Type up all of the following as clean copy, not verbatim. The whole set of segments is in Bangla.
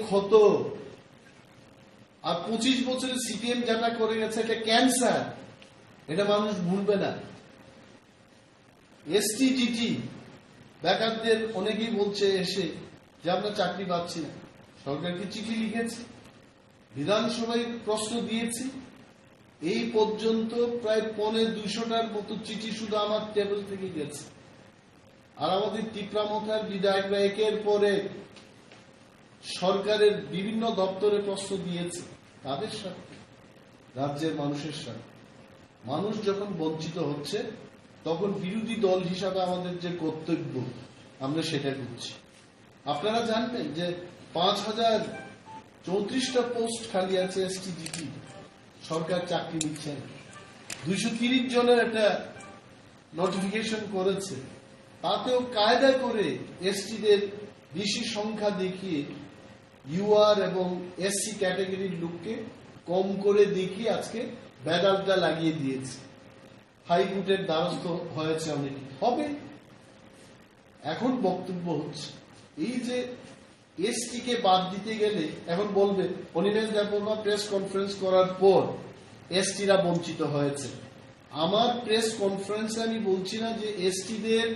ক্ষত, আর 25 বছরের সিপিএম যেটা করে গেছে এটা ক্যান্সার, এটা মানুষ ভুলবে না। এসটি-জিটি বেকারদের অনেকেই বলছে এসে যে আমরা চাকরি পাচ্ছি না। সরকারকে চিঠি লিখেছি, বিধানসভায় প্রশ্ন দিয়েছি, এই পর্যন্ত প্রায় 250টার মতো চিঠি শুধু আমার টেবিল থেকে গেছে। আর আমাদের ত্রিপুরা মথার বিধায়করা একের পরে সরকারের বিভিন্ন দপ্তরে প্রশ্ন দিয়েছে, তাদের সাথে রাজ্যের মানুষের সাথে। মানুষ যখন বঞ্চিত হচ্ছে তখন বিরোধী দল হিসাবে আমাদের যে কর্তব্য আমরা সেটা করছি। আপনারা জানবেন যে 5034টা পোস্ট খালি আছে এসটি-জিটি, সরকার চাকরি দিচ্ছে না। 230 জনের একটা নোটিফিকেশন করেছে, তাতেও কায়দা করে এসটিদের বেশি সংখ্যা দেখিয়ে ইউআর এবং এসসি ক্যাটাগরির লোককে কম করে দেখিয়ে আজকে ব্যাডালটা লাগিয়ে দিয়েছে। হাইকোর্টের দ্বারস্থ হয়েছে অনেকে, হবে। এখন বক্তব্য হচ্ছে এই যে এসটি কে বাদ দিতে গেলে এখন বলবে অনিমেষ দেববর্মা প্রেস কনফারেন্স করার পর এসটিরা বঞ্চিত হয়েছে। আমার প্রেস কনফারেন্সে আমি বলছি না যে এসটিদের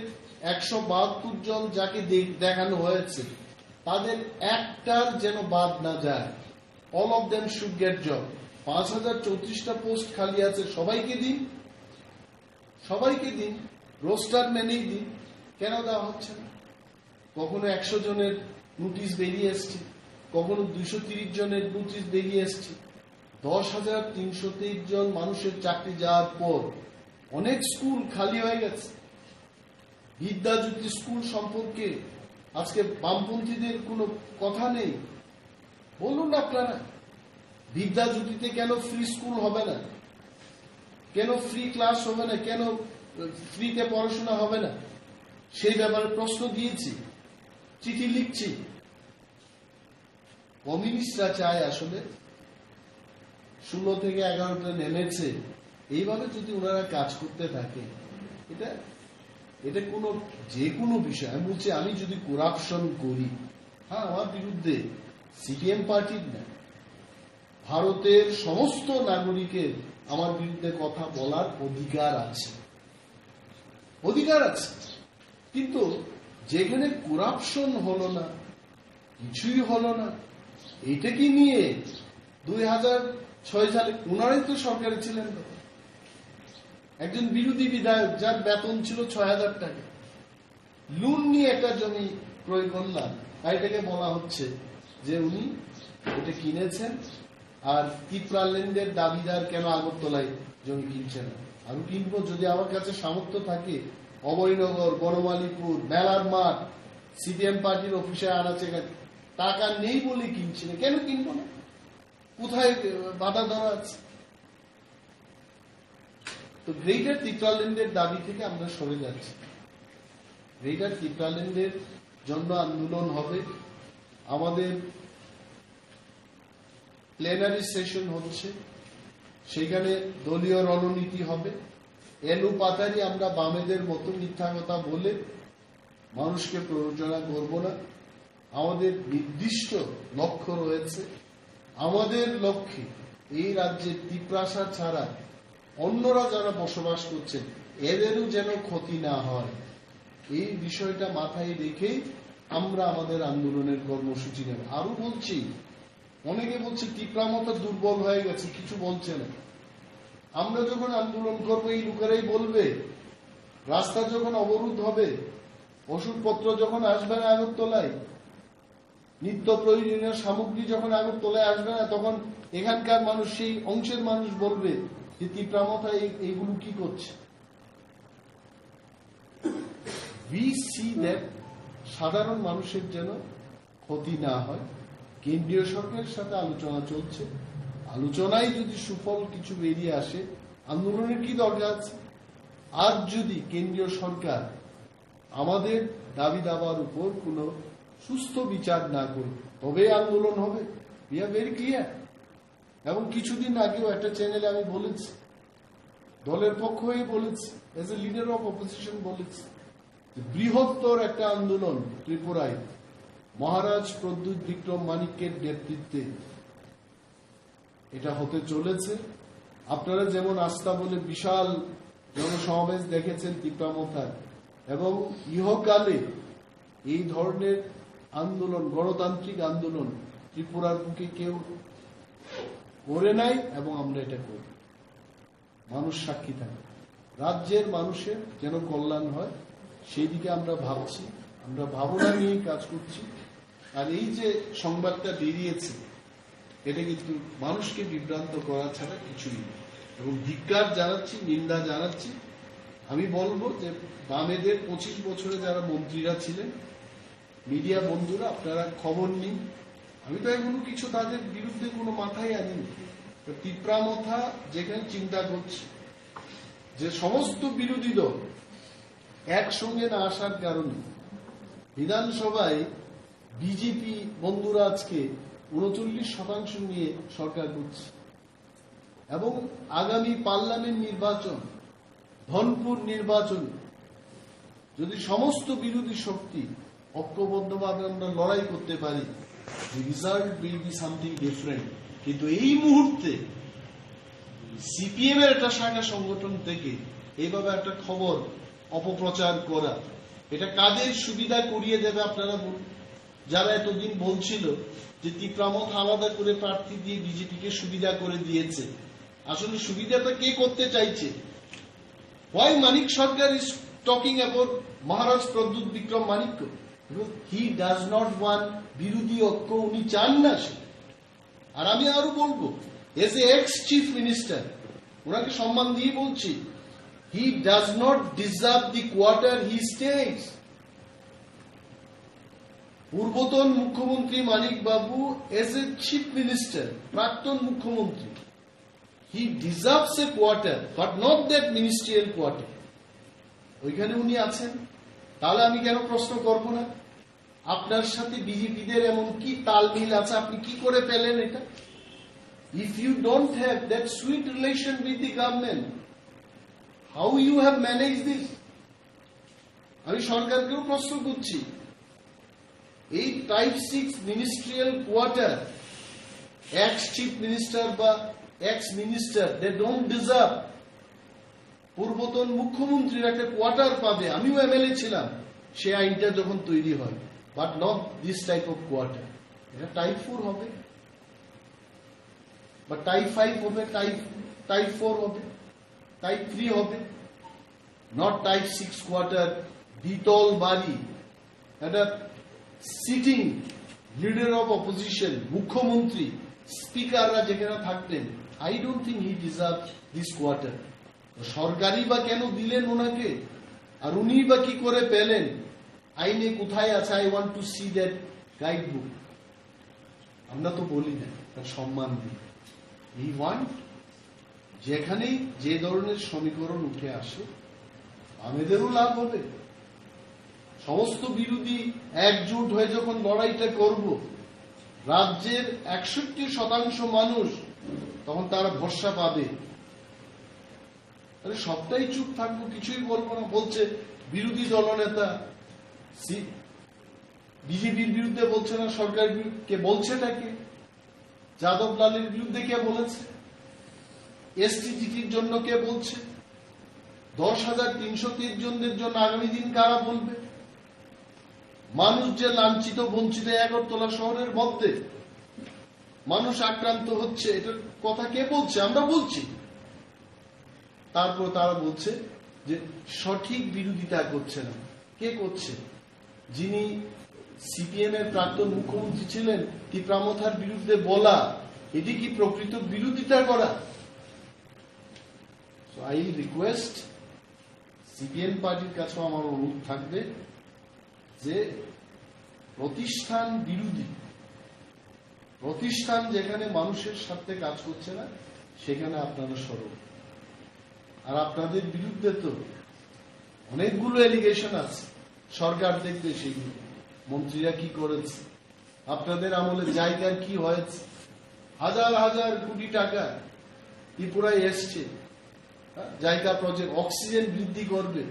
172 জন যাকে দেখানো হয়েছে তাদের একটার যেন বাদ না যায়। All of them should get job. 5034টা পোস্ট খালি আছে, সবাইকে দিন, সবাইকে দিন, রোস্টার মেনেই দিন। কেন দেওয়া হচ্ছে না? কখনো 100 জনের নোটিশ বেরিয়ে এসছে, কখনো 230 জনের নোটিশ বেরিয়ে এসছে। 10,323 জন মানুষের চাকরি যাওয়ার পর অনেক স্কুল খালি হয়ে গেছে। বিদ্যাজ্যোতি স্কুল সম্পর্কে আজকে বামপন্থীদের কোনো কথা নেই। বলুন আপনারা, বিদ্যাজ্যোতিতে কেন ফ্রি স্কুল হবে না? কেন ফ্রি ক্লাস হবে না? কেন ফ্রিতে পড়াশোনা হবে না? সেই ব্যাপারে প্রশ্ন দিয়েছি, চিঠি লিখছি। কমিউনিস্টরা চায় আসলে 16 থেকে 11টা নেমেছে, এইভাবে যদি ওনারা কাজ করতে থাকে, এটা কোনো যে কোনো বিষয়। আমি বলছি, আমি যদি করাপশন করি, হ্যাঁ, আমার বিরুদ্ধে সিপিএম পার্টির না, ভারতের সমস্ত নাগরিকের আমার বিরুদ্ধে কথা বলার অধিকার আছে, অধিকার আছে। কিন্তু যেখানে করাপশন হলো না, কিছুই হলো না, এটাকে নিয়ে 2006 সালে ওনারাই তো সরকারে ছিলেন, একজন বিরোধী বিধায়ক যার বেতন ছিল 6,000 টাকা, লোন নিয়ে একটা জমি ক্রয় করলাম, আর এটাকে বলা হচ্ছে যে উনি এটা কিনেছেন। আর ত্রিপুরা ল্যান্ডের দাবিদার কেন আগরতলায় জমি কিনছেন? আমি কিনবো যদি আমার কাছে সামর্থ্য থাকে। অভয়নগর, বনমালীপুর, মেলার মাঠ, সিপিএম পার্টির অফিসে আনাচে টাকা নেই বলে কিনছি না, কেন কিনবো না? কোথায় বাধা ধরা আছে? তো গ্রেটার ত্রিপুরা ল্যান্ডের দাবি থেকে আমরা সরে যাচ্ছি। গ্রেটার ত্রিপুরা ল্যান্ডের জন্য আন্দোলন হবে। আমাদের প্লেনারি সেশন হচ্ছে, সেখানে দলীয় রণনীতি হবে। এলু পাতারি আমরা বামেদের মতো মিথ্যা কথা বলে মানুষকে প্ররোচনা করব না। আমাদের নির্দিষ্ট লক্ষ্য রয়েছে। আমাদের লক্ষ্যে এই রাজ্যে ত্রিপ্রাসা ছাড়া অন্যরা যারা বসবাস করছেন এদেরও যেন ক্ষতি না হয়, এই বিষয়টা মাথায় রেখেই আমরা আমাদের আন্দোলনের কর্মসূচি নেব। আরো বলছি, অনেকে বলছে ত্রিপুরা মতো দুর্বল হয়ে গেছে, কিছু বলছে না। আমরা যখন আন্দোলন করবো এই লোকেরাই বলবে, রাস্তা যখন অবরোধ হবে, ওষুধপত্র যখন আসবে না আগরতলায়, নিত্য প্রয়োজনীয় সামগ্রী যখন আগরতলায় আসবে না, তখন এখানকার মানুষ, সেই অংশের মানুষ বলবে যে ত্রিপুরা মতো এইগুলো কি করছে। উই সি দ্যাট সাধারণ মানুষের যেন ক্ষতি না হয়। কেন্দ্রীয় সরকারের সাথে আলোচনা চলছে, আলোচনায় যদি সুফল কিছু বেরিয়ে আসে, আন্দোলনের কি দরকার আছে? আর যদি কেন্দ্রীয় সরকার আমাদের দাবি দাবার উপর কোনো সুস্থ বিচার না করে, তবে আন্দোলন হবে। We are very clear. এবং কিছুদিন আগেও একটা চ্যানেলে আমি বলেছি, দলের পক্ষ হয়ে বলেছি, as a leader of opposition বলেছি, বৃহত্তর একটা আন্দোলন ত্রিপুরায় মহারাজ প্রদ্যুৎ বিক্রম মানিক্যের নেতৃত্বে এটা হতে চলেছে। আপনারা যেমন আস্থা বলে বিশাল জনসমাবেশ দেখেছেন ত্রিপুরামথায়, এবং ইহকালে এই ধরনের আন্দোলন, গণতান্ত্রিক আন্দোলন ত্রিপুরার বুকে কেউ করে নাই, এবং আমরা এটা করি। মানুষ সাক্ষী থাকে, রাজ্যের মানুষের যেন কল্যাণ হয় সেই দিকে আমরা ভাবছি, আমরা ভাবনা নিয়ে কাজ করছি। আর এই যে সংবাদটা বেরিয়েছে এটা কিন্তু মানুষকে বিভ্রান্ত করা ছাড়া কিছুই নেই, এবং ধিক্কার জানাচ্ছি, নিন্দা জানাচ্ছি। আমি বলবো যে বামেদের 25 বছরে যারা মন্ত্রীরা ছিলেন, মিডিয়া বন্ধুরা, আপনারা খবর নিন। আমি তো এখনো কিছু তাদের বিরুদ্ধে কোনো মাথায় আনিনি। ত্রিপুরামথা যেখানে চিন্তা করছে যে সমস্ত বিরোধী দল একসঙ্গে না আসার কারণে বিধানসভায় বিজেপি বন্ধুরা আজকে 39% নিয়ে সরকার করছে, এবং আগামী পার্লামেন্ট নির্বাচন, ধনপুর নির্বাচন যদি সমস্ত বিরোধী শক্তি ঐক্যবদ্ধভাবে আমরা লড়াই করতে পারি, result will be something different. কিন্তু এই মুহূর্তে সিপিএম এর একটা শাখা সংগঠন থেকে এইভাবে একটা খবর অপপ্রচার করা, এটা কাদের সুবিধা করিয়ে দেবে আপনারা বলুন? যারা এতদিন বলছিল যে ত্রিপুরামথা আলাদা করে প্রার্থী দিয়ে বিজেপিকে সুবিধা করে দিয়েছে, আসলে সুবিধাটা কে করতে চাইছে? Why Manik Sarkar is talking about Maharaj Pradyut Vikram Manikya? Because he does not want বিরোধী ঐক্য, উনি চান না সে। আর আমি আরো বলবো, as a x chief minister, ওনাকে সম্মান দিয়ে বলছি, he does not deserve the quarter he stays. পূর্বতন মুখ্যমন্ত্রী মানিক বাবু এজ এ চিফ মিনিস্টার, প্রাক্তন মুখ্যমন্ত্রী, he deserves a quarter but not that ministerial quarter. ওইখানে উনি আছেন, তাহলে আমি কেন প্রশ্ন করব না? আপনার সাথে বিজেপিদের এমন কি তালমিল আছে, আপনি কি করে পেলেন এটা? If you don't have that sweet relation with the government, how you have managed this? আমি সরকারকেও প্রশ্ন করছি, এই type 6 ministerial quarter ex chief minister বা ex minister, they don't deserve. পূর্বতন মুখ্যমন্ত্রীর একটা কোয়ার্টার পাবে, আমিও এমএলএ ছিলাম সে আইনটা যখন তৈরি হয়, but not this type of quarter. এটা টাইপ 4 হবে, বা টাইপ 5 হবে, টাইপ 4 হবে, টাইপ 3 হবে, নট টাইপ 6 কোয়ার্টার। দ্বিতল বাড়ি, একটা সিটিং লিডার অফ অপোজিশন, মুখ্যমন্ত্রী, স্পিকাররা যেখানে থাকতেন, I don't think he deserve this quarter. সরকারি বা কেন দিলেন ওনাকে, আর উনি বা কি করে পেলেন? আইনে কোথায় আছে? I want to see that guide book. আমরা তো বলি না, তার সম্মান দিই। উই ওয়ান্ট, যেখানেই যে ধরনের সমীকরণ উঠে আসে আমাদেরও লাভ হবে। সমস্ত বিরোধী একজোট হয়ে যখন লড়াইটা করব, রাজ্যের 61% মানুষ তখন তারা ভরসা পাবে। তাহলে সবটাই চুপ থাকবো, কিছুই বলবো না। বলছে বিরোধী দলনেতা বিজেপির বিরুদ্ধে বলছে না, সরকার কে বলছে নাকি? যাদব লালের বিরুদ্ধে কে বলেছে? এসটিজিটির জন্য কে বলছে? 10,330 জনের জন্য আগামী দিন কারা বলবে? মানুষ যে লাঞ্ছিত বঞ্চিত, আগরতলা শহরের মধ্যে মানুষ আক্রান্ত হচ্ছে, এটার কথা কে বলছে? আমরা বলছি। তারপর তারা বলছে যে সঠিক বিরোধিতা করছে না। কে করছে? যিনি সিপিএম এর প্রাক্তন মুখ্যমন্ত্রী ছিলেন, ত্রিপুরামথার বিরুদ্ধে বলা, এটি কি প্রকৃত বিরোধিতা করা? আই রিকোয়েস্ট, সিপিএম পার্টির কাছে আমার অনুরোধ থাকবে যে প্রতিষ্ঠান বিরোধী প্রতিষ্ঠান যেখানে মানুষের সাথে কাজ করছে না সেখানে আপনারা সরব। আর আপনাদের বিরুদ্ধে তো অনেকগুলো এলিগেশন আছে, সরকার দেখবে সেগুলো। মন্ত্রীরা কি করেছে, আপনাদের আমলে জায়গার কি হয়েছে, হাজার হাজার কোটি টাকা ত্রিপুরায় এসছে জায়গা প্রজেক্ট, অক্সিজেন বৃদ্ধি করবে।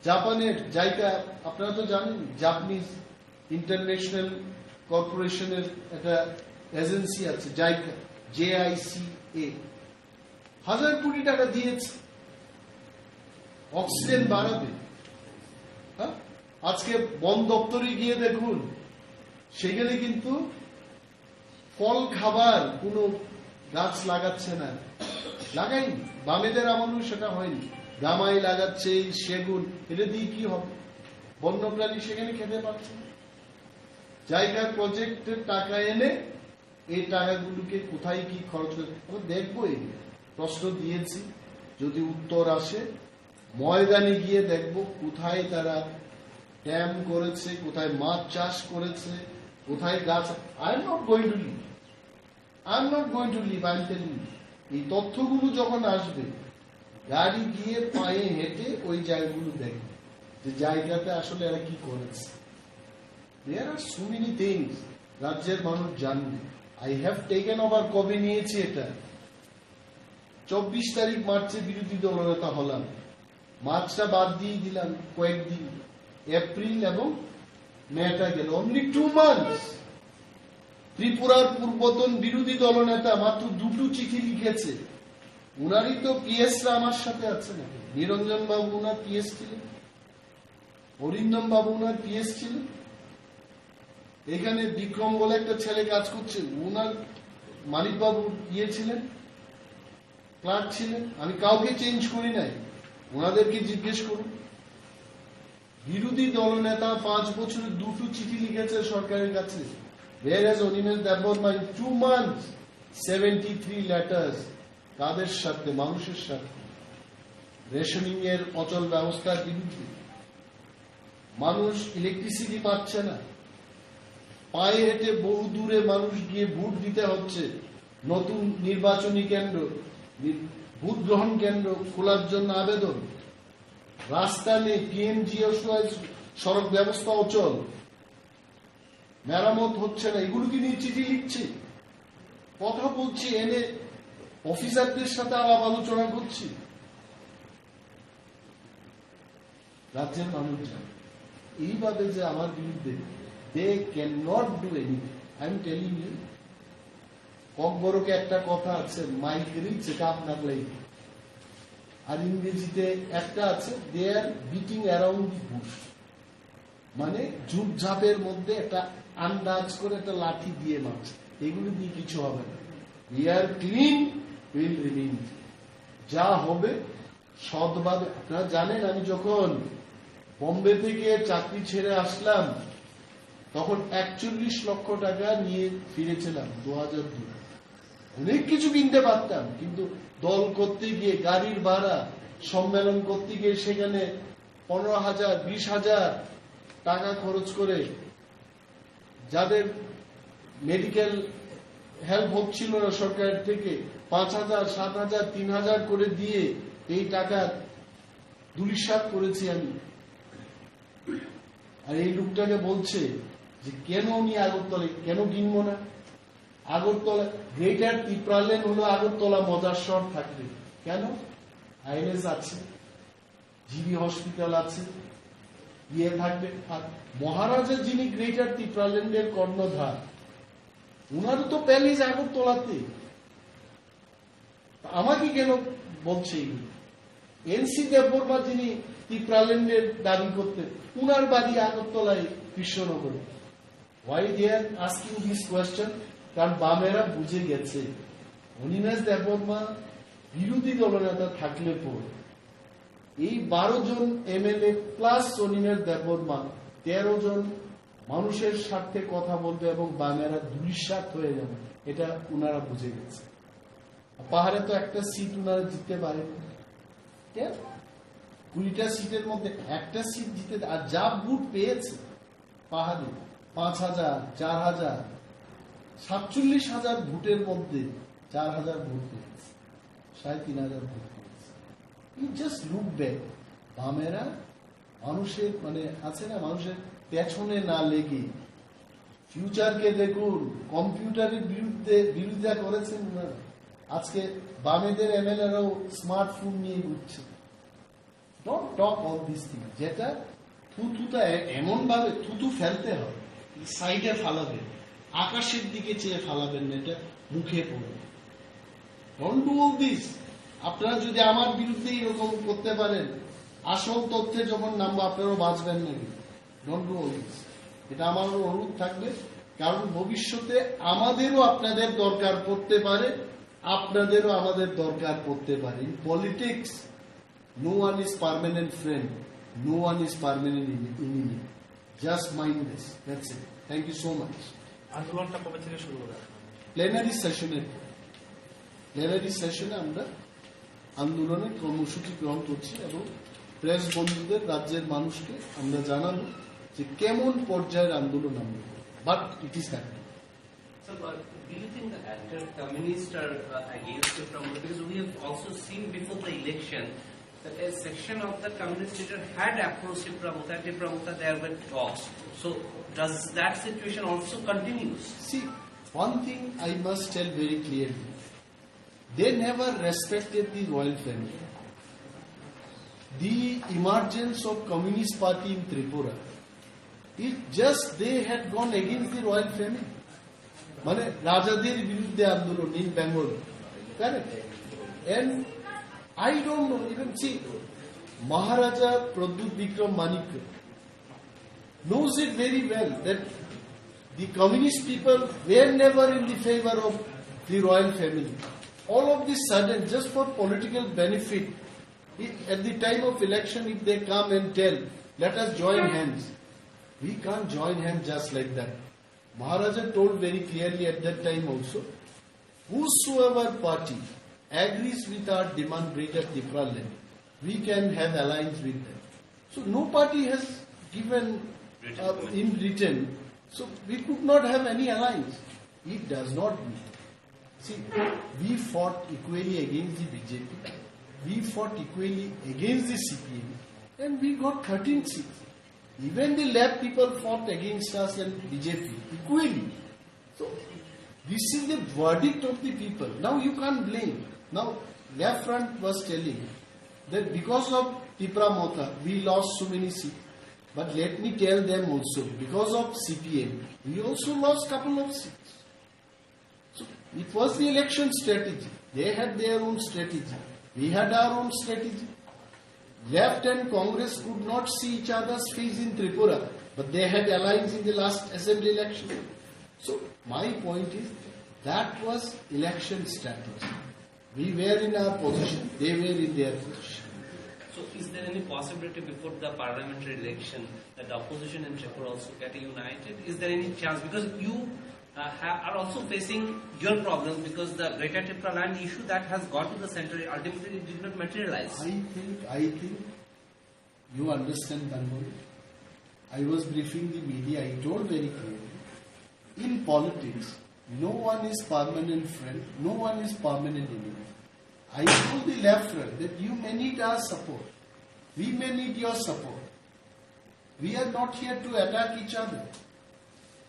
জাপানের জায়গা আপনারা তো জানেন, জাপানিজ ইন্টারন্যাশনাল কর্পোরেশনের একটা এজেন্সি আছে জাইকা, JICA, 1000 কোটি টাকা দিয়েছে অক্সিজেন বাড়াবে। হ্যাঁ, আজকে বন দপ্তরে গিয়ে দেখুন, সেখানে কিন্তু ফল খাবার কোনো গাছ লাগাচ্ছে না, লাগাইনি। বামেদের আমলেও সেটা হয়নি। গামাই লাগাচ্ছে, সেগুন, এটা দিয়ে কি হবে? বন্যপ্রাণী সেখানে খেতে পারছে না। জায়গার প্রজেক্টের টাকা এনে এই টাকাগুলোকে কোথায় কি খরচ করে দেখবো। এই প্রশ্ন দিয়েছি, যদি উত্তর আসে ময়দানে গিয়ে দেখবো কোথায় তারা ড্যাম করেছে, কোথায় মাছ চাষ করেছে, কোথায় গাছ। I am not going to live, I am not going to live, I am telling you. এই তথ্যগুলো যখন আসবে, গাড়ি গিয়ে পায়ে হেঁটে ওই জায়গাগুলো দেখবে যে জায়গাতে আসলে এরা কি করেছে। There are so many things রাজ্যের মানুষ জানবে। I have taken over, কবে নিয়েছি এটা? 24 তারিখ মার্চে বিরোধী দলনেতা হলাম, মার্চটা বাদ দিয়ে দিলাম কয়েকদিন, এপ্রিল এবং মেটা গেল, অনলি 2 months। ত্রিপুরার পূর্বতন বিরোধী দলনেতা মাত্র 2টো চিঠি লিখেছে। উনারই তো পিএসরা আমার সাথে আছে না। নিরঞ্জন বাবু উনার পিএস ছিলেন, অরিন্দম বাবু উনার পিএস ছিলেন, এখানে বিক্রম বলে একটা ছেলে কাজ করছে, উনার মানিক বাবু ছিলেন, ক্লার্ক ছিলেন। আমি কাউকে চেঞ্জ করি নাই, ওনাদেরকে জিজ্ঞেস করুন। বিরোধী দলনেতা 5 বছরে 2টো চিঠি লিখেছে সরকারের কাছে। Whereas Onimesh Deborma in 2 months 73 letters। কাদের সাথে? মানুষের সাথে। রেশনিং এর অচল ব্যবস্থার বিরুদ্ধে। মানুষ ইলেকট্রিসিটি পাচ্ছে না, পায়ে হেঁটে বহু দূরে মানুষ গিয়ে ভোট দিতে হচ্ছে। নতুন নির্বাচনী কেন্দ্র, ভোট গ্রহণ কেন্দ্র খোলার জন্য আবেদন। রাস্তা নেই, PMGSY সড়ক ব্যবস্থা অচল, মেরামত হচ্ছে না। এগুলোকে নিয়ে চিঠি লিখছে, কথা বলছি, এনে অফিসারদের সাথে আলাপ আলোচনা করছি। রাজ্যের মানুষ জানে এইভাবে যে আমার বিরুদ্ধে they cannot do anything. I am telling you, ককবরকে একটা কথা আছে, মাইকেরই চেকআপ না লাগবে। আর ইংরেজিতে একটা আছে, দে আর বিটিং অ্যারাউন্ড দি বুশ, মানে ঝুপঝাপের মধ্যে একটা আন্দাজ করে একটা লাঠি দিয়ে মাছ। এগুলো দিয়ে কিছু হবে না। We are clean, will remain. যা হবে সৎভাবে। আপনারা জানেন, আমি যখন বোম্বে থেকে চাকরি ছেড়ে আসলাম, তখন 41 লক্ষ টাকা নিয়ে ফিরেছিলাম 2002। অনেক কিছু কিনতে পারতাম, কিন্তু দল করতে গিয়ে, গাড়ির ভাড়া, সম্মেলন করতে গিয়ে সেখানে 15,000 20,000 টাকা খরচ করে, যাদের মেডিকেল হেল্প হচ্ছিল না সরকারের থেকে, 5,000 7,000 3,000 করে দিয়ে এই টাকা দুলিশাত করেছি আমি। আর এই লোকটাকে বলছে যে কেন উনি আগরতলা, কেন কিনবো না? আগরতলা গ্রেটার ত্রিপুরা লেন হলো আগরতলা মজার শহর থাকবে কেন? আইএনএস আছে, জিবি হসপিটাল আছে, ইয়ে থাকবে। আর মহারাজা যিনি গ্রেটার ত্রিপুরা ল্যান্ডের কর্ণধার, উনারও তো প্যালেস আগরতলাতে। আমাকে কেন বলছে এগুলো? এনসি দেববর্মা যিনি ত্রিপুরা ল্যান্ডের দাবি করতেন, উনার বাড়ি আগরতলায় কৃষ্ণনগরে। Why they are asking this question? কারণ বামেরা বুঝে গেছে অনিমেষ দেববর্মা বিরোধী দলনেতা থাকলে পর এই 12 জন এমএলএ প্লাস অনিমেষ দেববর্মা 13 জন মানুষের স্বার্থে কথা বলবে এবং বামেরা দুলিশাত হয়ে যাবে, এটা উনারা বুঝে গেছে। পাহাড়ে তো একটা সিট উনারা জিততে পারে, 20টা সিটের মধ্যে একটা সিট জিতে। আর যা ভোট পেয়েছে পাহাড়ে, 5,000 4,000 47,000 ভোটের মধ্যে 4,000 ভোট পেয়েছে, 3,500 ভোট পেয়েছে। You just look back. বামেরা মানুষের মানে আছে না, মানুষের পেছনে না লেগে ফিউচারকে দেখুন। কম্পিউটারের বিরোধিতা করেছেন ওনারা। আজকে বামেদের এমএলএরাও স্মার্টফোন নিয়ে ঘুরছে। Don't talk all this thing. যেটা থুতুটা এমন ভাবে থুতু ফেলতে হবে, সাইডে ফালাবেন, আকাশের দিকে চেয়ে ফালাবেন না, এটা মুখে পড়বে। Don't do all this. আপনারা যদি আমার বিরুদ্ধে এরকম করতে পারেন, আসল তথ্যে যখন নামবো আপনারাও বাঁচবেন নাকি? Don't do all this. এটা আমার অনুরোধ থাকবে, কারণ ভবিষ্যতে আমাদেরও আপনাদের দরকার পড়তে পারে, আপনাদেরও আমাদের দরকার পড়তে পারে। In politics no one is permanent friend, no one is permanent enemy. Just mind this, that's it. Thank you so much. আন্দোলনটা কবে থেকে শুরু হবে? প্লেনারি সেশনে আমরা আন্দোলনের কর্মসূচি গ্রহণ করছি এবং প্রেস বন্ধুদের, রাজ্যের মানুষকে আমরা জানাবো যে কেমন পর্যায়ের আন্দোলন আমরা, but it is happening. So, do you think the anti-communists are against it from, because we have also seen before the election that a section of the communist leader had approached Tripura, there were talks. So, does that situation also continues? See, one thing I must tell very clearly, they never respected the royal family. The emergence of Communist Party in Tripura, it just they had gone against the royal family. মানে রাজাদের বিরুদ্ধে আন্দোলন in Bengal, correct? And I don't know, even see, Maharaja Pradut Vikram Manikya knows it very well that the communist people were never in the favor of the royal family. All of this sudden, just for political benefit, at the time of election, if they come and tell, let us join hands, we can't join hands just like that. Maharaja told very clearly at that time also, whosoever party agrees with our demand Greater Tripura land, we can have alliance with them. So no party has given in written, so we could not have any alliance. It does not mean. See, we fought equally against the BJP, we fought equally against the CPM, and we got 13 seats. Even the left people fought against us and BJP equally. So this is the verdict of the people. Now you can't blame. Now left front was telling that because of Tripura Mota we lost so many seats. But let me tell them also, because of CPM we also lost couple of seats. So it was the election strategy. They had their own strategy. We had our own strategy. Left and Congress could not see each other's face in Tripura, but they had alliance in the last assembly election. So my point is, that was election strategy. We were in our position, they were in their position. So, is there any possibility before the parliamentary election that the opposition in Tripura also get united? Is there any chance? Because you are also facing your problems, because the Greater Tripura land issue that has got to the center ultimately did not materialize. I think you understand Bengali. I was briefing the media, I told very clearly, in politics, no one is permanent friend, no one is permanent enemy. I told the left front that you may need our support, we may need your support. We are not here to attack each other.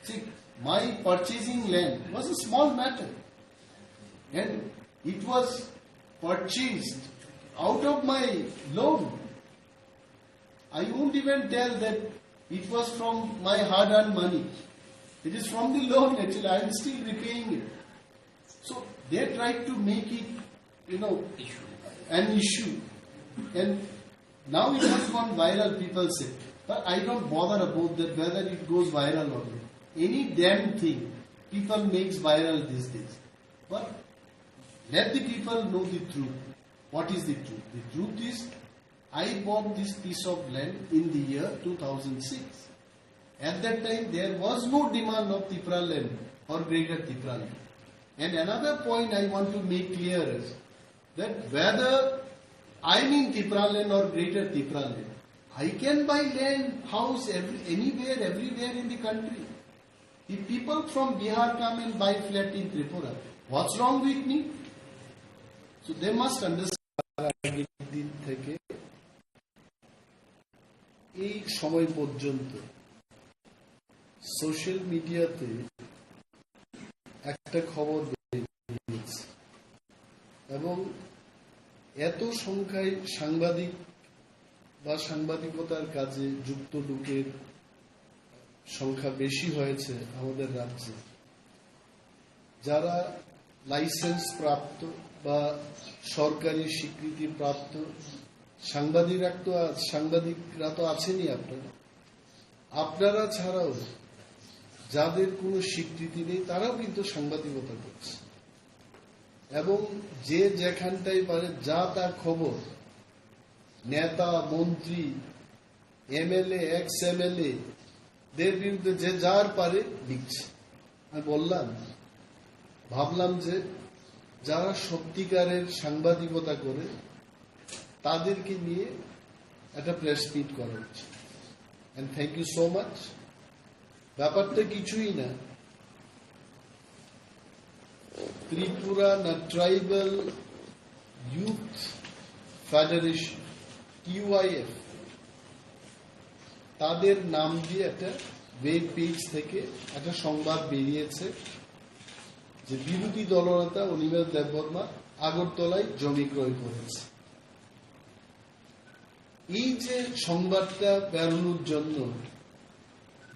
See, my purchasing land was a small matter, and it was purchased out of my loan. I won't even tell that it was from my hard-earned money. It is from the loan actually. I am still repaying it. So they tried to make it, an issue. And now it has gone viral, people say. But I don't bother about that, whether it goes viral or not. Any damn thing people makes viral these days. But let the people know the truth. What is the truth? The truth is, I bought this piece of land in the year 2006. At that time, there was no demand of Tripura land or Greater Tripura land. And another point I want to make clear is that whether I'm in Tripura land or Greater Tripura land, I can buy land, house anywhere, everywhere in the country. If people from Bihar come and buy flat in Tripura, what's wrong with me? So they must understand. দিন থেকে এই সময় পর্যন্ত সোশ্যাল মিডিয়াতে একটা খবর বেরিয়েছে এবং এত সংখ্যায় সাংবাদিক বা সাংবাদিকতার কাজে যুক্ত লোকের সংখ্যা বেশি হয়েছে আমাদের রাজ্যে, যারা লাইসেন্স প্রাপ্ত বা সরকারি স্বীকৃতি প্রাপ্ত সাংবাদিকরা তো আছেনই। আপনারা ছাড়াও যাদের কোনো স্বীকৃতি নেই তারাও কিন্তু সাংবাদিকতা করছে, এবং যে যেখানটাই পারে যা তার খবর নেতা মন্ত্রী এমএলএ এক্স এমএলএ দের বিরুদ্ধে যে যার পারে লিখছে। আমি ভাবলাম যে যারা সত্যিকারের সাংবাদিকতা করে তাদেরকে নিয়ে একটা প্রেস মিট করা উচিত। And thank you so much. ব্যাপারটা কিছুই না, Tripura tribal youth federation TYF তাদের নাম দিয়ে একটা ওয়েব পেজ থেকে একটা সংবাদ বেরিয়েছে যে বিরোধী দলনেতা অনিমেষ দেববর্মা আগরতলায় জমি ক্রয় করেছে। এই যে সংবাদটা বেরোনোর জন্য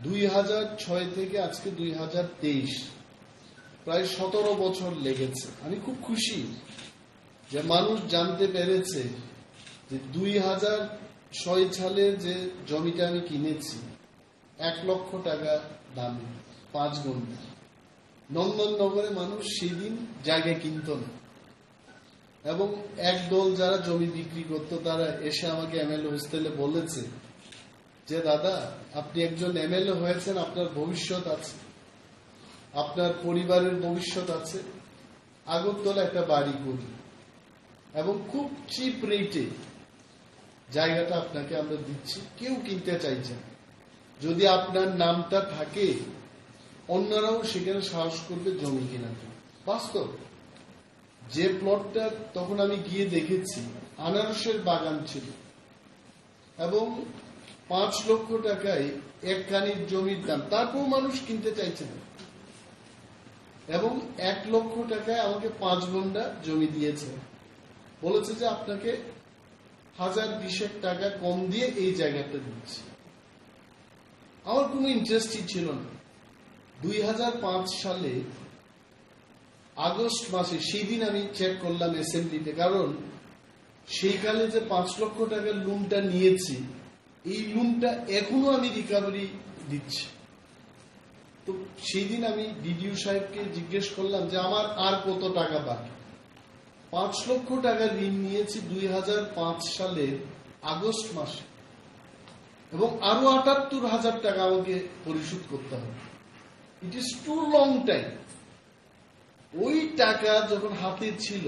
2006 থেকে আজকে 2023 প্রায় 17 বছর লেগেছে। আমি খুব খুশি যে মানুষ জানতে পেরেছে যে 2006 সালে যে জমিটা আমি কিনেছি 1 লক্ষ টাকা দামে 5 গুণ। নন্দননগরে মানুষ সেদিন জায়গা কিনত না, এবং একদল যারা জমি বিক্রি করতো তারা এসে আমাকে এমএলএ হোস্টেলে বলেছে যে দাদা, আপনি একজন এমএলএ হয়েছেন, আপনার ভবিষ্যৎ আছে, আপনার পরিবারের ভবিষ্যৎ আছে, আগরতলা একটা বাড়ি করি এবং খুব চিপ রেটে জায়গাটা আপনাকে আমরা দিচ্ছি, কেউ কিনতে চাইছে। যদি আপনার নামটা থাকে অন্যরাও সেখানে সাহস করবে জমি কেনার। বাস্তব যে প্লটটা তখন আমি গিয়ে দেখেছি আনারসের বাগান ছিল, এবং 5 লক্ষ টাকায় একখানির জমির দাম, তারপর মানুষ কিনতে চাইছে না, এবং 1 লক্ষ টাকায় আমাকে 5 গন্ডা জমি দিয়েছে। বলেছে যে আপনাকে 1020 টাকা কম দিয়ে এই জায়গাটা দিচ্ছি। আমার কোনো ইন্টারেস্টই ছিল না। 2005 সালে আগস্ট মাসে, সেই দিন আমি চেক করলাম অ্যাসেম্বলিতে, কারণ সেইকালে যে 5 লক্ষ টাকার লোনটা নিয়েছি এই লোনটা এখনো আমি রিকভারি দিচ্ছি। তো সেই দিন আমি ডিডিও সাহেবকে জিজ্ঞেস করলাম যে আমার আর কত টাকা বাকি। 5 লক্ষ টাকা ঋণ নিয়েছি 2005 সালের আগস্ট মাসে, এবং আরো 78,000 টাকা আমাকে পরিশোধ করতে হবে। It is too long time. ওই টাকা যখন হাতে ছিল,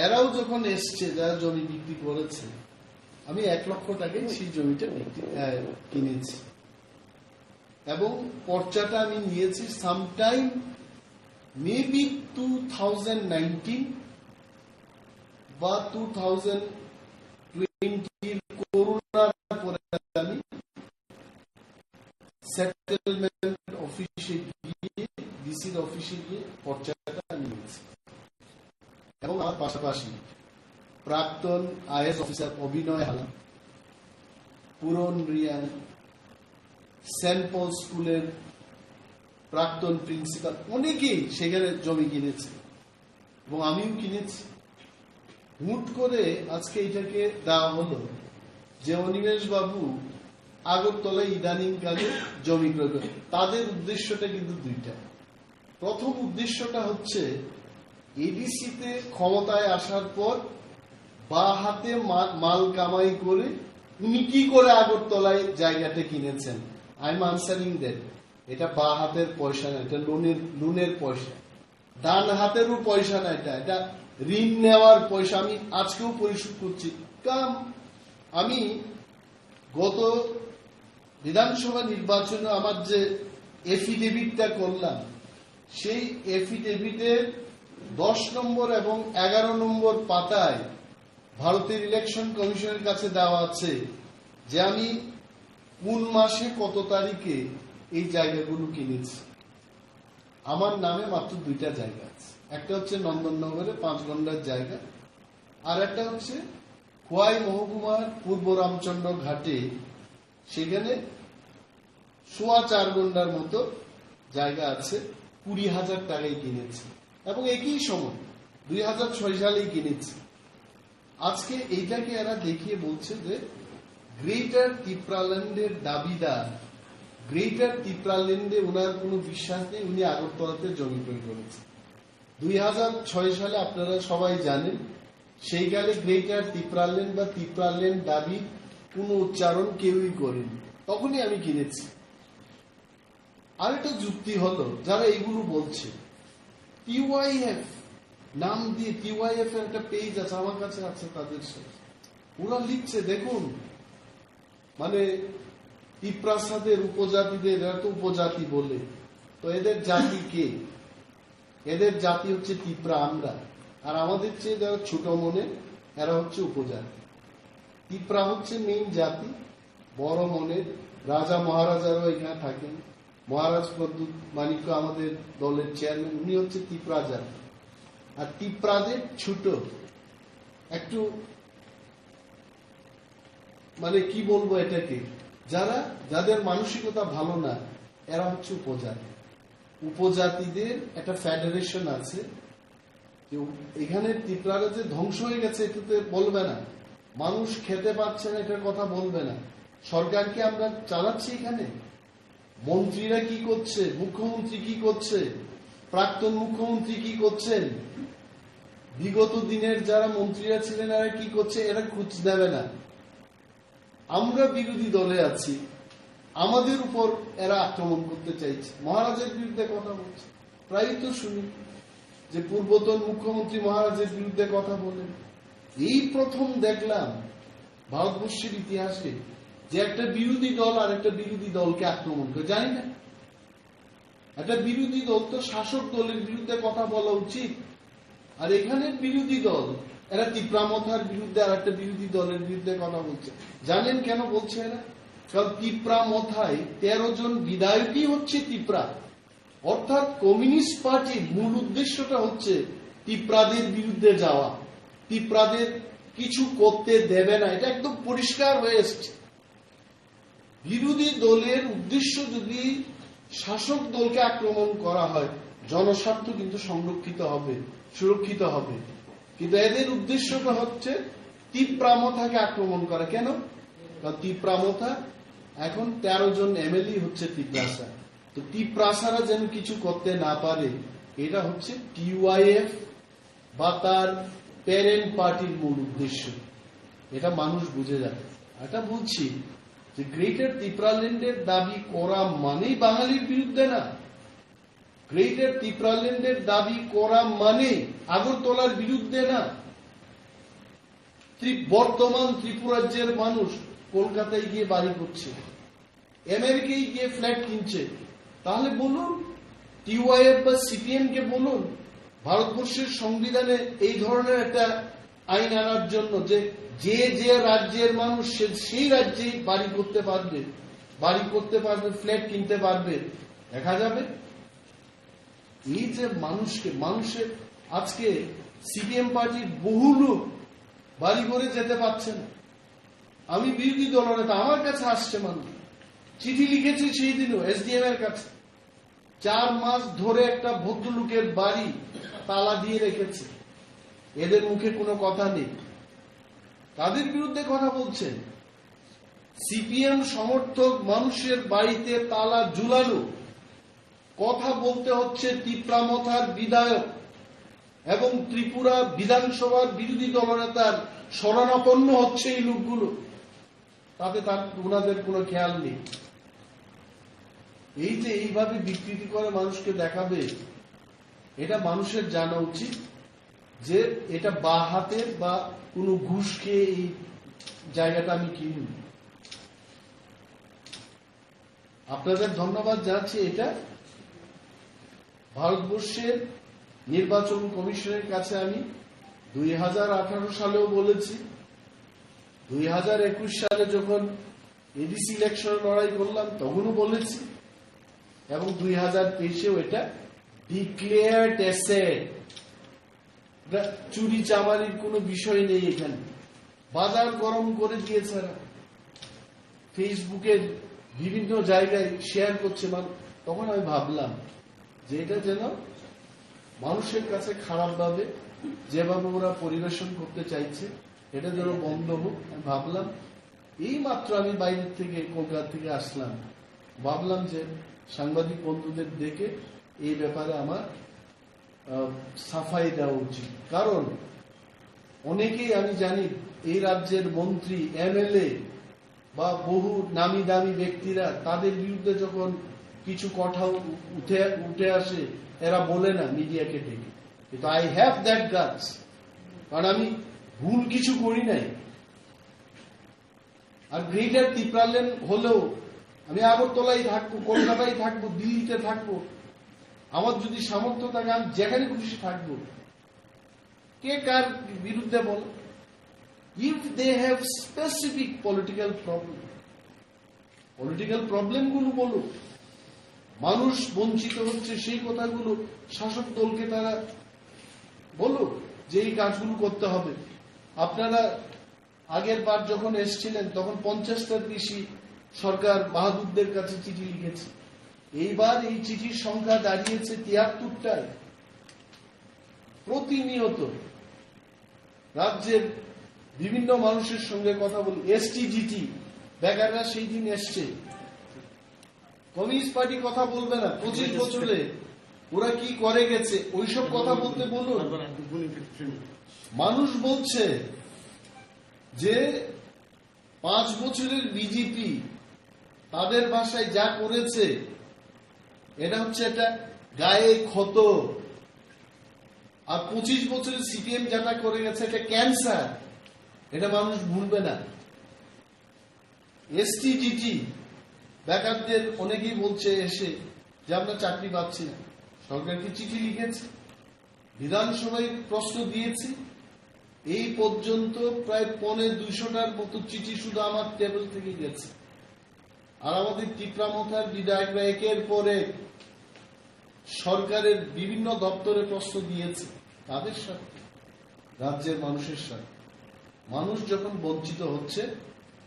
এরাও যখন এসছে যারা জমি বিক্রি করেছে, আমি 1 লক্ষ টাকায় সেই জমিটা কিনেছি, এবং পর্চাটা আমি নিয়েছি সামটাইম মেবি 2019 বা 2020 করোনার পরে আমি সেটেলমেন্ট অফিসে গিয়ে ডিসির অফিসে গিয়ে পর্চাটা নিয়েছি। এবং আমার পাশাপাশি প্রাক্তন আইএস অফিসার অভিনয় হালাম, পুরন রিয়ান, সেন্ট পল স্কুলের প্রাক্তন প্রিন্সিপাল, অনেকেই সেখানে জমি কিনেছে এবং আমিও কিনেছি। হুট করে আজকে এটাকে দেওয়া হলো যে অনিমেষ বাবু আগরতলায় ইদানিং কালে জমি ক্রয় করে। তাদের উদ্দেশ্যটা কিন্তু দুইটা। প্রথম উদ্দেশ্যটা হচ্ছে এডিসিতে ক্ষমতায় আসার পর বা হাতে মাল কামাই করে উনি কি করে আগরতলায় জায়গাটা কিনেছেন। I am answering that. এটা বা হাতের পয়সা না, এটা লোনের পয়সা। ডান হাতেরও পয়সা না, এটা ঋণ নেওয়ার পয়সা। আমি আজকেও পরিশোধ করছি। কারণ আমি গত বিধানসভা নির্বাচনে আমার যে এফিডেভিটটা করলাম, সেই এফিডেভিটের 10 নম্বর এবং 11 নম্বর পাতায় ভারতের ইলেকশন কমিশনের কাছে দেওয়া আছে যে আমি কোন মাসে কত তারিখে এই জায়গাগুলো কিনেছি। আমার নামে মাত্র 2টা জায়গা আছে। একটা হচ্ছে নন্দননগরে 5 গন্ডার জায়গা, আর একটা হচ্ছে খোয়াই মহকুমার পূর্ব রামচন্দ্র ঘাটে, সেখানে 4.25 ঘন্টার মতো জায়গা আছে, 20,000 টাকায় কিনেছে এবং একই সময় 2006 সালেই কিনেছে। আজকে এইটাকে এরা দেখিয়ে বলছে যে গ্রেটার ত্রিপুরাল্যান্ডের দাবিদার, গ্রেটার ত্রিপুরাল্যান্ডে ওনার কোনো বিশ্বাস নেই, উনি আগরতলাতে জমি ক্রয় করেছেন 2006 সালে। আপনারা সবাই জানেন সেইকালে গ্রেটার ত্রিপুরাল্যান্ড বা ত্রিপুরাল্যান্ড দাবি কোনো উচ্চারণ কেউই করেনি, তখনই আমি কিনেছি। আরেকটা যুক্তি হলো যারা এইগুলো বলছে, টিওয়াইএফ নাম দিয়ে, টিওয়াইএফ এর একটা পেজ আছে, আমার কাছে আছে তাদের সাথে, ওরা লিখছে দেখুন মানে ত্রিপ্রাসাদের উপজাতিদের, এরা তো উপজাতি বলে, তো এদের জাতি কে? এদের জাতি হচ্ছে ত্রিপুরা আমরা, আর আমাদের চেয়ে যারা ছোট মনে এরা হচ্ছে উপজাতি। ত্রিপুরা হচ্ছে মেইন জাতি, বড় মনের রাজা মহারাজারাও এখানে থাকেন। মহারাজ প্রদ্যুৎ মানিক্য আমাদের দলের চেয়ারম্যান, উনি হচ্ছে ত্রিপুরা জাতি। আর ত্রিপুরাদের ছোট একটু মানে কি বলবো এটাকে, যাদের মানসিকতা ভালো না এরা হচ্ছে উপজাতি। উপজাতিদের একটা ফেডারেশন আছে, এখানে ত্রিপুরারা যে ধ্বংস হয়ে গেছে এটাতে বলবে না, মানুষ খেতে পাচ্ছে না এটার কথা বলবে না, সরকারকে আমরা চালাচ্ছি এখানে, মন্ত্রীরা কি করছে, মুখ্যমন্ত্রী কি করছে, প্রাক্তন মুখ্যমন্ত্রী কি করছেন, বিগত দিনের যারা মন্ত্রীরা ছিলেন এরা কি করছে, এরা খোঁজ দেবে না। আমরা বিরোধী দলে আছি, আমাদের উপর এরা আক্রমণ করতে চাইছে, মহারাজের বিরুদ্ধে কথা বলছে। প্রায় তো শুনি যে পূর্বতন মুখ্যমন্ত্রী মহারাজের বিরুদ্ধে কথা বলেন। এই প্রথম দেখলাম ভারতবর্ষের ইতিহাসে যে একটা বিরোধী দল আর একটা বিরোধী দলকে আক্রমণ করে। জানি না, একটা বিরোধী দল তো শাসক দলের বিরুদ্ধে কথা বলা উচিত, আর এখানে বিরোধী দল এরা ত্রিপুরামথার বিরুদ্ধে আর একটা বিরোধী দলের বিরুদ্ধে কথা বলছে। জানেন কেন বলছে এরা? কারণ ত্রিপুরামথায় 13 জন বিধায়কই হচ্ছে ত্রিপুরা, অর্থাৎ কমিউনিস্ট পার্টির মূল উদ্দেশ্যটা হচ্ছে ত্রিপুরাদের বিরুদ্ধে যাওয়া, ত্রিপুরাদের কিছু করতে দেবে না, এটা একদম পরিষ্কার হয়ে এসছে। বিরোধী দলের উদ্দেশ্য যদি শাসক দলকে আক্রমণ করা হয়, জনস্বার্থ কিন্তু সংরক্ষিত হবে, সুরক্ষিত হবে, কিন্তু এদের উদ্দেশ্যটা হচ্ছে ত্রিপুরামথাকে আক্রমণ করা। কেন? কারণ ত্রিপুরামথা এখন 13 জন এমএলএ হচ্ছে ত্রিপ্রাসা, তো ত্রিপ্রাসারা যেন কিছু করতে না পারে, এটা হচ্ছে টিওয়াইএফ বা তার প্যারেন্ট পার্টির মূল উদ্দেশ্য। এটা মানুষ বুঝে যাবে। এটা বলছি যে গ্রেটার ত্রিপুরাল্যান্ডের দাবি করা মানেই বাঙালির বিরুদ্ধে না, গ্রেটার ত্রিপুরাল্যান্ডের দাবি করা মানে আগরতলার বিরুদ্ধে না। বর্তমান ত্রিপুরাজ্যের মানুষ কলকাতায় গিয়ে বাড়ি করছে, আমেরিকায় গিয়ে ফ্ল্যাট কিনছে, তাহলে বলুন টিওয়াইএফ বা সিপিএম কে বলুন ভারতবর্ষের সংবিধানে এই ধরনের একটা আইন আনার জন্য যে যে রাজ্যের মানুষ সেই রাজ্যেই বাড়ি করতে পারবে, ফ্ল্যাট কিনতে পারবে, দেখা যাবে। এই যে মানুষের আজকে সিপিএম পার্টির বহু লোক বাড়ি করে যেতে পারছে না। আমি বিরোধী দলনেতা, আমার কাছে আসছে মানুষ, চিঠি লিখেছি সেই দিনও এসডিএম এর কাছে, 4 মাস ধরে একটা ভদ্রলোকের বাড়ি তালা দিয়ে রেখেছে, এদের মুখে কোনো কথা নেই, তাদের বিরুদ্ধে কথা বলছেন। সিপিএম সমর্থক মানুষের বাড়িতে তালা ঝুলানো, কথা বলতে হচ্ছে ত্রিপুরামথার বিধায়ক এবং ত্রিপুরা বিধানসভার বিরোধী দলনেতার শরণাপন্ন হচ্ছে এই লোকগুলো, তাতে ওনাদের কোনো খেয়াল নেই। এই যে এইভাবে বিকৃতি করে মানুষকে দেখাবে, এটা মানুষের জানা উচিত যে এটা বা হাতের বা কোনো ঘুষ খেয়ে এই জায়গাটা আমি কিনি। আপনাদের ধন্যবাদ জানাচ্ছি। এটা ভারতবর্ষের নির্বাচন কমিশনের কাছে আমি 2018 সালেও বলেছি, 2021 সালে যখন এডিসি ইলেকশনে লড়াই করলাম তখনও বলেছি, এবং 2023-এও এটা ডিক্লেয়ার্ড অ্যাসেট, চুরি চামারির কোনো বিষয় নেই এখানে। বাজার গরম করে দিয়েছে, ফেসবুকে বিভিন্ন জায়গায় শেয়ার করছে, তখন আমি ভাবলাম যে এটা যেন মানুষের কাছে খারাপভাবে যেভাবে ওরা পরিবেশন করতে চাইছে এটা যেন বন্ধ হোক। আমি ভাবলাম, এই মাত্র আমি বাইরে থেকে কলকাতা থেকে আসলাম, ভাবলাম যে সাংবাদিক বন্ধুদের ডেকে এই ব্যাপারে আমার সাফাই দেওয়া উচিত। কারণ অনেকেই আমি জানি এই রাজ্যের মন্ত্রী, এমএলএ বা বহু নামি দামি ব্যক্তিরা তাদের বিরুদ্ধে যখন কিছু কথা উঠে আসে এরা বলে না মিডিয়াকে ডেকে, কিন্তু আই হ্যাভ দ্যাট গাটস, কারণ আমি ভুল কিছু করি নাই। আর গ্রেটার ত্রিপুরাল্যান্ড হলেও আমি আগরতলায় থাকবো, কলকাতায় থাকবো, দিল্লিতে থাকবো, আমার যদি সামর্থ্য থাকে আমি যেখানে খুশি থাকবো। কে কার বিরুদ্ধে বল? If they have specific political problem গুলো বলো, মানুষ বঞ্চিত হচ্ছে সেই কথাগুলো শাসক দলকে তারা বলো যে এই কাজগুলো করতে হবে। আপনারা আগের বার যখন এসেছিলেন তখন 50টার বেশি সরকার বাহাদুরদের কাছে চিঠি লিখেছে। এইবার এই চিঠির সংখ্যা দাঁড়িয়েছে 73টায়। প্রতিনিয়ত রাজ্যের বিভিন্ন মানুষের সঙ্গে কথা বলি। এসটিজিটি বেকাররা সেই দিন এসছে, কমিউনিস্ট পার্টি কথা বলবে না 25 বছরে ওরা কি করে গেছে ওইসব কথা বলতে বলুন। মানুষ বলছে যে 5 বছরের বিজেপি তাদের ভাষায় যা করেছে এটা হচ্ছে একটা গায়ে ক্ষত, আর 25 বছরের সিপিএম যেটা করে গেছে এটা ক্যান্সার, এটা মানুষ ভুলবে না। এসটিজিটি বেকারদের অনেকেই বলছে এসে যে আমরা চাকরি পাচ্ছি না, সরকারকে চিঠি লিখেছে, বিধানসভায় প্রশ্ন দিয়েছি, এই পর্যন্ত প্রায় 250টার মতো চিঠি শুধু আমার টেবিল থেকে গেছে। আর আমাদের ত্রিপুরা মথার বিধায়করা একের পরে সরকারের বিভিন্ন দপ্তরে প্রশ্ন দিয়েছে, তাদের সাথে রাজ্যের মানুষের সাথে। মানুষ যখন বঞ্চিত হচ্ছে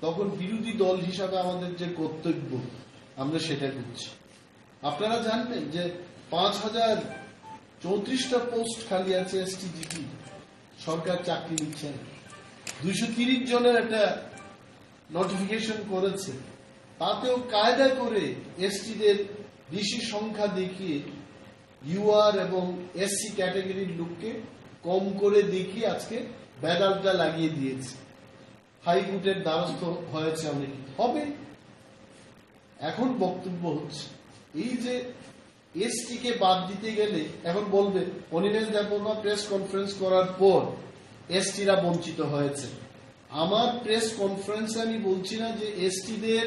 তখন বিরোধী দল হিসাবে আমাদের যে কর্তব্য আমরা সেটা করছি। আপনারা জানবেন যে 5034টা পোস্ট খালি আছে এসটিজিটি, সরকার চাকরি দিচ্ছে না। 230 জনের একটা নোটিফিকেশন করেছে, তাতেও কায়দা করে এসটিদের বেশি সংখ্যা দেখিয়ে ইউআর এবং এসসি ক্যাটাগরির লোককে কম করে দেখিয়ে আজকে ব্যাডালটা লাগিয়ে দিয়েছে। হাইকোর্টের দ্বারস্থ হয়েছে অনেকে, হবে। এখন বক্তব্য হচ্ছে এই যে এসটি কে বাদ দিতে গেলে এখন বলবে অনিমেষ দেববর্মা প্রেস কনফারেন্স করার পর এসটিরা বঞ্চিত হয়েছে। আমার প্রেস কনফারেন্সে আমি বলছি না যে এসটিদের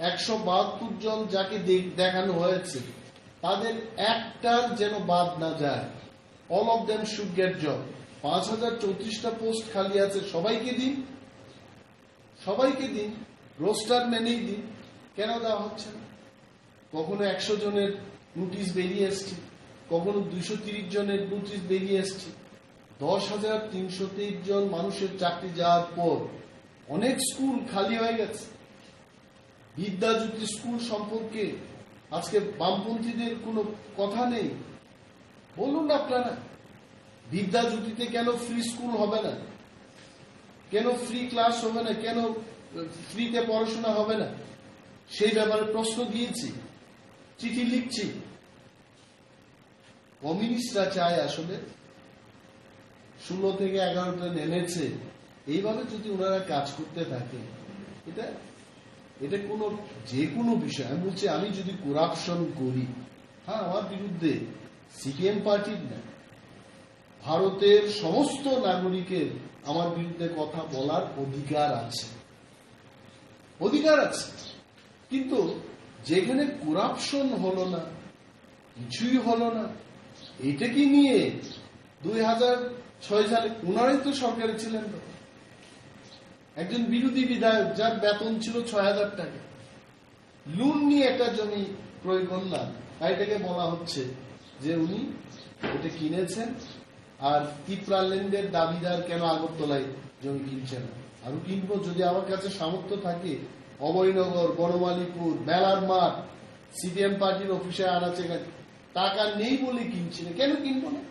172 জন যাকে দেখানো হয়েছে তাদের একটার যেন বাদ না যায়। All of them should get job. 5034টা পোস্ট খালি আছে, সবাইকে দিন, সবাইকে দিন, রোস্টার মেনেই দিন। কেন দেওয়া হচ্ছে না? কখনো 100 জনের নোটিশ বেরিয়ে এসছে, কখনো 230 জনের নোটিশ বেরিয়ে এসছে। 10,323 জন মানুষের চাকরি যাওয়ার পর অনেক স্কুল খালি হয়ে গেছে। বিদ্যাজ্যোতি স্কুল সম্পর্কে আজকে বামপন্থীদের কোনো কথা নেই। বলুন আপনারা, বিদ্যাজ্যোতিতে কেন ফ্রি স্কুল হবে না, কেন ফ্রি ক্লাস হবে না, কেন ফ্রিতে পড়াশোনা হবে না? সেই ব্যাপারে প্রশ্ন দিয়েছি, চিঠি লিখছি। কমিউনিস্টরা চায় আসলে 16 থেকে 11টা নেমেছে, এইভাবে যদি ওনারা কাজ করতে থাকে এটা কোনো যে কোনো বিষয়। আমি বলছি আমি যদি করাপশন করি, হ্যাঁ আমার বিরুদ্ধে সিপিএম পার্টির না, ভারতের সমস্ত নাগরিকের আমার বিরুদ্ধে কথা বলার অধিকার আছে, অধিকার আছে। কিন্তু যেখানে করাপশন হলো না, কিছুই হলো না, এটাকে নিয়ে 2006 সালে ওনারাই তো সরকারে ছিলেন, তো একজন বিরোধী বিধায়ক যার বেতন ছিল 6,000 টাকা, লোন নিয়ে একটা জমি ক্রয় করলাম, এটাকে বলা হচ্ছে যে উনি এটা কিনেছেন আর ত্রিপুরাল্যান্ডের দাবিদার কেন আগরতলায় জমি কিনছে না। আরো কিনবো, যদি আমার কাছে সামর্থ্য থাকে অভয়নগর, বনমালীপুর, মেলার মাঠ, সিপিএম পার্টির অফিসে আনাচে টাকা নেই বলে কিনছি না। কেন কিনবো না?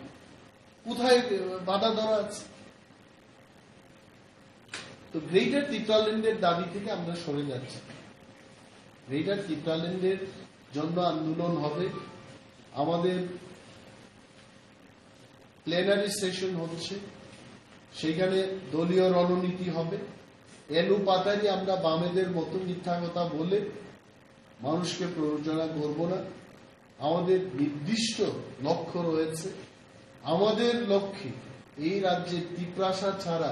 কোথায় বাধা ধরা আছে? তো গ্রেটার ত্রিপুরাল্যান্ডের দাবি থেকে আমরা সরে যাচ্ছি। গ্রেটার ত্রিপুরাল্যান্ডের জন্য আন্দোলন হবে। আমাদের প্লেনারি সেশন হচ্ছে, সেখানে দলীয় রণনীতি হবে। এলু পাতারি আমরা বামেদের মতো মিথ্যা কথা বলে মানুষকে প্ররোচনা করব না। আমাদের নির্দিষ্ট লক্ষ্য রয়েছে। আমাদের লক্ষ্যে এই রাজ্যে ত্রিপ্রাসা ছাড়া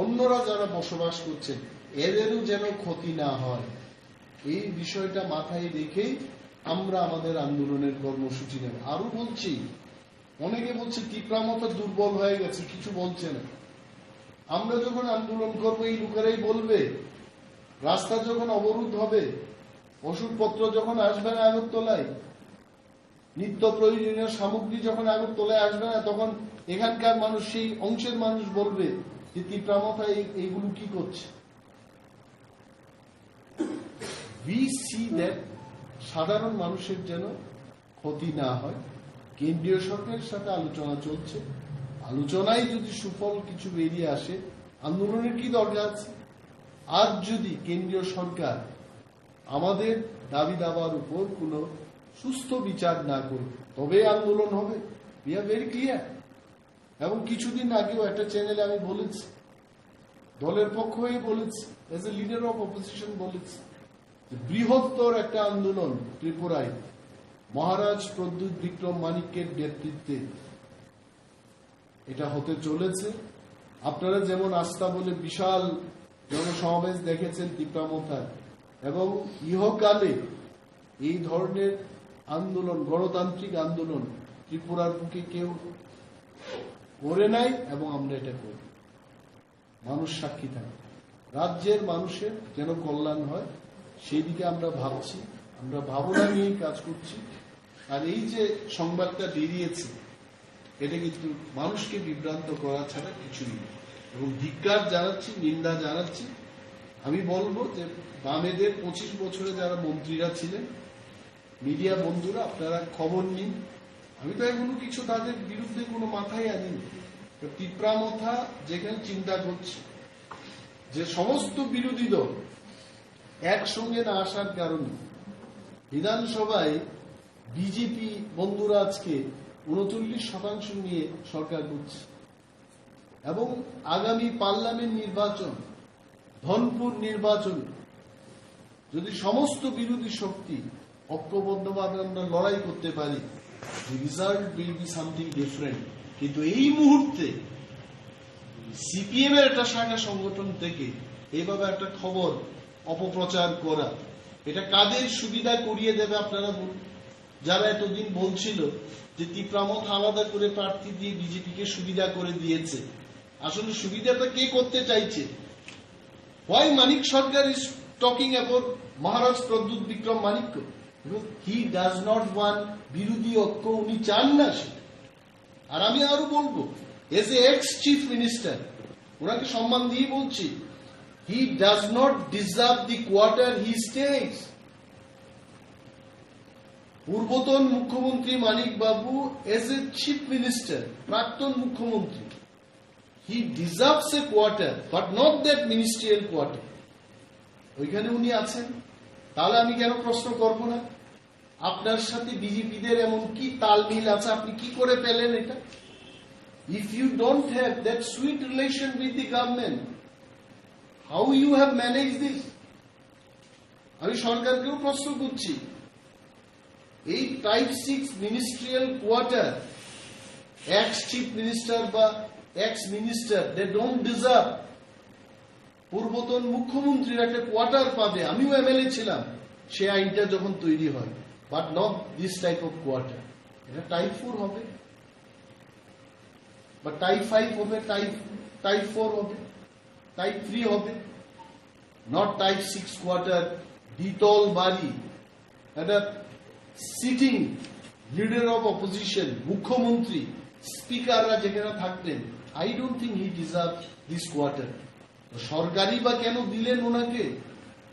অন্যরা যারা বসবাস করছেন এদেরও যেন ক্ষতি না হয়, এই বিষয়টা মাথায় রেখেই আমরা আমাদের আন্দোলনের কর্মসূচি নেব। আরো বলছি, অনেকে বলছে ত্রিপুরা মতো দুর্বল হয়ে গেছে, কিছু বলছে না। আমরা যখন আন্দোলন করবো এই লোকেরাই বলবে, রাস্তা যখন অবরোধ হবে, ওষুধপত্র যখন আসবে না আগরতলায়, নিত্য প্রয়োজনীয় সামগ্রী যখন আগরতলায় আসবে না, তখন এখানকার মানুষ, সেই অংশের মানুষ বলবে যে ত্রিপুরা মতো এইগুলো কি করছে। We see that সাধারণ মানুষের যেন ক্ষতি না হয়। কেন্দ্রীয় সরকারের সাথে আলোচনা চলছে। আলোচনায় যদি সুফল কিছু বেরিয়ে আসে, আন্দোলনের কি দরকার আছে? আর যদি কেন্দ্রীয় সরকার আমাদের দাবি দাবার উপর কোনো সুস্থ বিচার না করে, তবে আন্দোলন হবে। We are very clear. এবং কিছুদিন আগেও একটা চ্যানেলে আমি বলেছি, দলের পক্ষ হয়ে বলেছি, as a leader of opposition বলেছি, বৃহত্তর একটা আন্দোলন ত্রিপুরায় মহারাজ প্রদ্যুৎ বিক্রম মানিক্যের নেতৃত্বে এটা হতে চলেছে। আপনারা যেমন আস্থা বলে বিশাল জনসমাবেশ দেখেছেন ত্রিপুরা মথায়, এবং ইহকালে এই ধরনের আন্দোলন, গণতান্ত্রিক আন্দোলন ত্রিপুরার বুকে কেউ করে নাই, এবং আমরা এটা করি। মানুষ সাক্ষী থাকে। রাজ্যের মানুষের যেন কল্যাণ হয় সেই দিকে আমরা ভাবছি, আমরা ভাবনা নিয়েই কাজ করছি। আর এই যে সংবাদটা বেরিয়েছে, এটা কিন্তু মানুষকে বিভ্রান্ত করা ছাড়া কিছুই নেই। এবং ধিক্কার জানাচ্ছি, নিন্দা জানাচ্ছি। আমি বলবো যে বামেদের 25 বছরে যারা মন্ত্রীরা ছিলেন, মিডিয়া বন্ধুরা, আপনারা খবর নিন। আমি তো এখনো কিছু তাদের বিরুদ্ধে কোনো মাথায় আনিনি। ত্রিপুরা মথা যেখানে চিন্তা করছে যে সমস্ত বিরোধী দল একসঙ্গে না আসার কারণে বিধানসভায় বিজেপি বন্ধুরা আজকে 39% নিয়ে সরকার করছে, এবং আগামী পার্লামেন্ট নির্বাচন, ধনপুর নির্বাচন, যদি সমস্ত বিরোধী শক্তি ঐক্যবদ্ধভাবে আমরা লড়াই করতে পারি, the result will be something different. কিন্তু এই মুহূর্তে সিপিএম এর একটা শাখা সংগঠন থেকে এইভাবে একটা খবর অপপ্রচার করা, এটা কাদের সুবিধা করিয়ে দেবে আপনারা বলুন? যারা এতদিন বলছিল যে ত্রিপুরা মত আলাদা করে প্রার্থী দিয়ে বিজেপিকে সুবিধা করে দিয়েছে, আসলে সুবিধাটা কে করতে চাইছে? Why Manik Sarkar is talking about Maharaj Pradyut Vikram Manikya? Because he does not want বিরোধী ঐক্য, উনি চান না সেটা। আর আমি আরো বলবো, as a x chief minister, ওনাকে সম্মান দিয়ে বলছি, he does not deserve the quarter he stays. পূর্বতন মুখ্যমন্ত্রী মানিক বাবু এজ এ চিফ মিনিস্টার, প্রাক্তন মুখ্যমন্ত্রী, he deserves a quarter but not that ministerial quarter. ওইখানে উনি আছেন, তাহলে আমি কেন প্রশ্ন করব না? আপনার সাথে বিজেপিদের এমন কি তালমিল আছে, আপনি কি করে পেলেন এটা? If you don't have that sweet relation with the government, how you have managed this? আমি সরকারকেও প্রশ্ন করছি, এই type 6 ministerial quarter ex chief minister বা ex minister, they don't deserve. পূর্বতন মুখ্যমন্ত্রীর একটা কোয়ার্টার পাবে, আমিও এমএলএ ছিলাম সে আইনটা যখন তৈরি হয়, but not this type of quarter. এটা টাইপ 4 হবে, বা টাইপ 5 হবে, টাইপ 4 হবে, টাইপ 3 হবে, নট টাইপ 6 কোয়ার্টার। দ্বিতল বাড়ি, একটা সিটিং লিডার অফ অপোজিশন, মুখ্যমন্ত্রী, স্পিকাররা যেখানে থাকতেন, I don't think he deserve this quarter. সরকারি বা কেন দিলেন ওনাকে?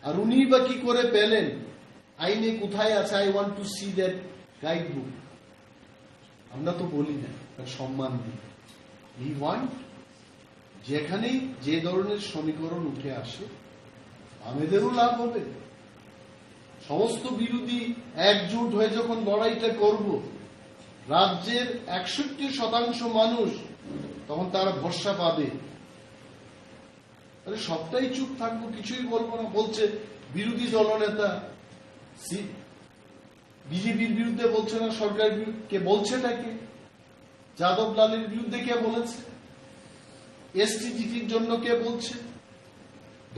আর উনি বা কি করে পেলেন? আইনে কোথায় আছে? I want to see that guide book. আমরা তো বলি না, সম্মান দিই। উই ওয়ান্ট যেখানেই যে ধরনের সমীকরণ উঠে আসে আমাদেরও লাভ হবে। সমস্ত বিরোধী একজোট হয়ে যখন লড়াইটা করব, রাজ্যের 61% মানুষ তখন তারা ভরসা পাবে। সবটাই চুপ থাকবো, কিছুই বলবো না। বলছে বিরোধী দলনেতা বিজেপির বিরুদ্ধে বলছে না, সরকারের বিরুদ্ধে। কে বলছে? নাকি যাদব লালের বিরুদ্ধে কে বলেছে? এসটিজিটির জন্য কে বলছে?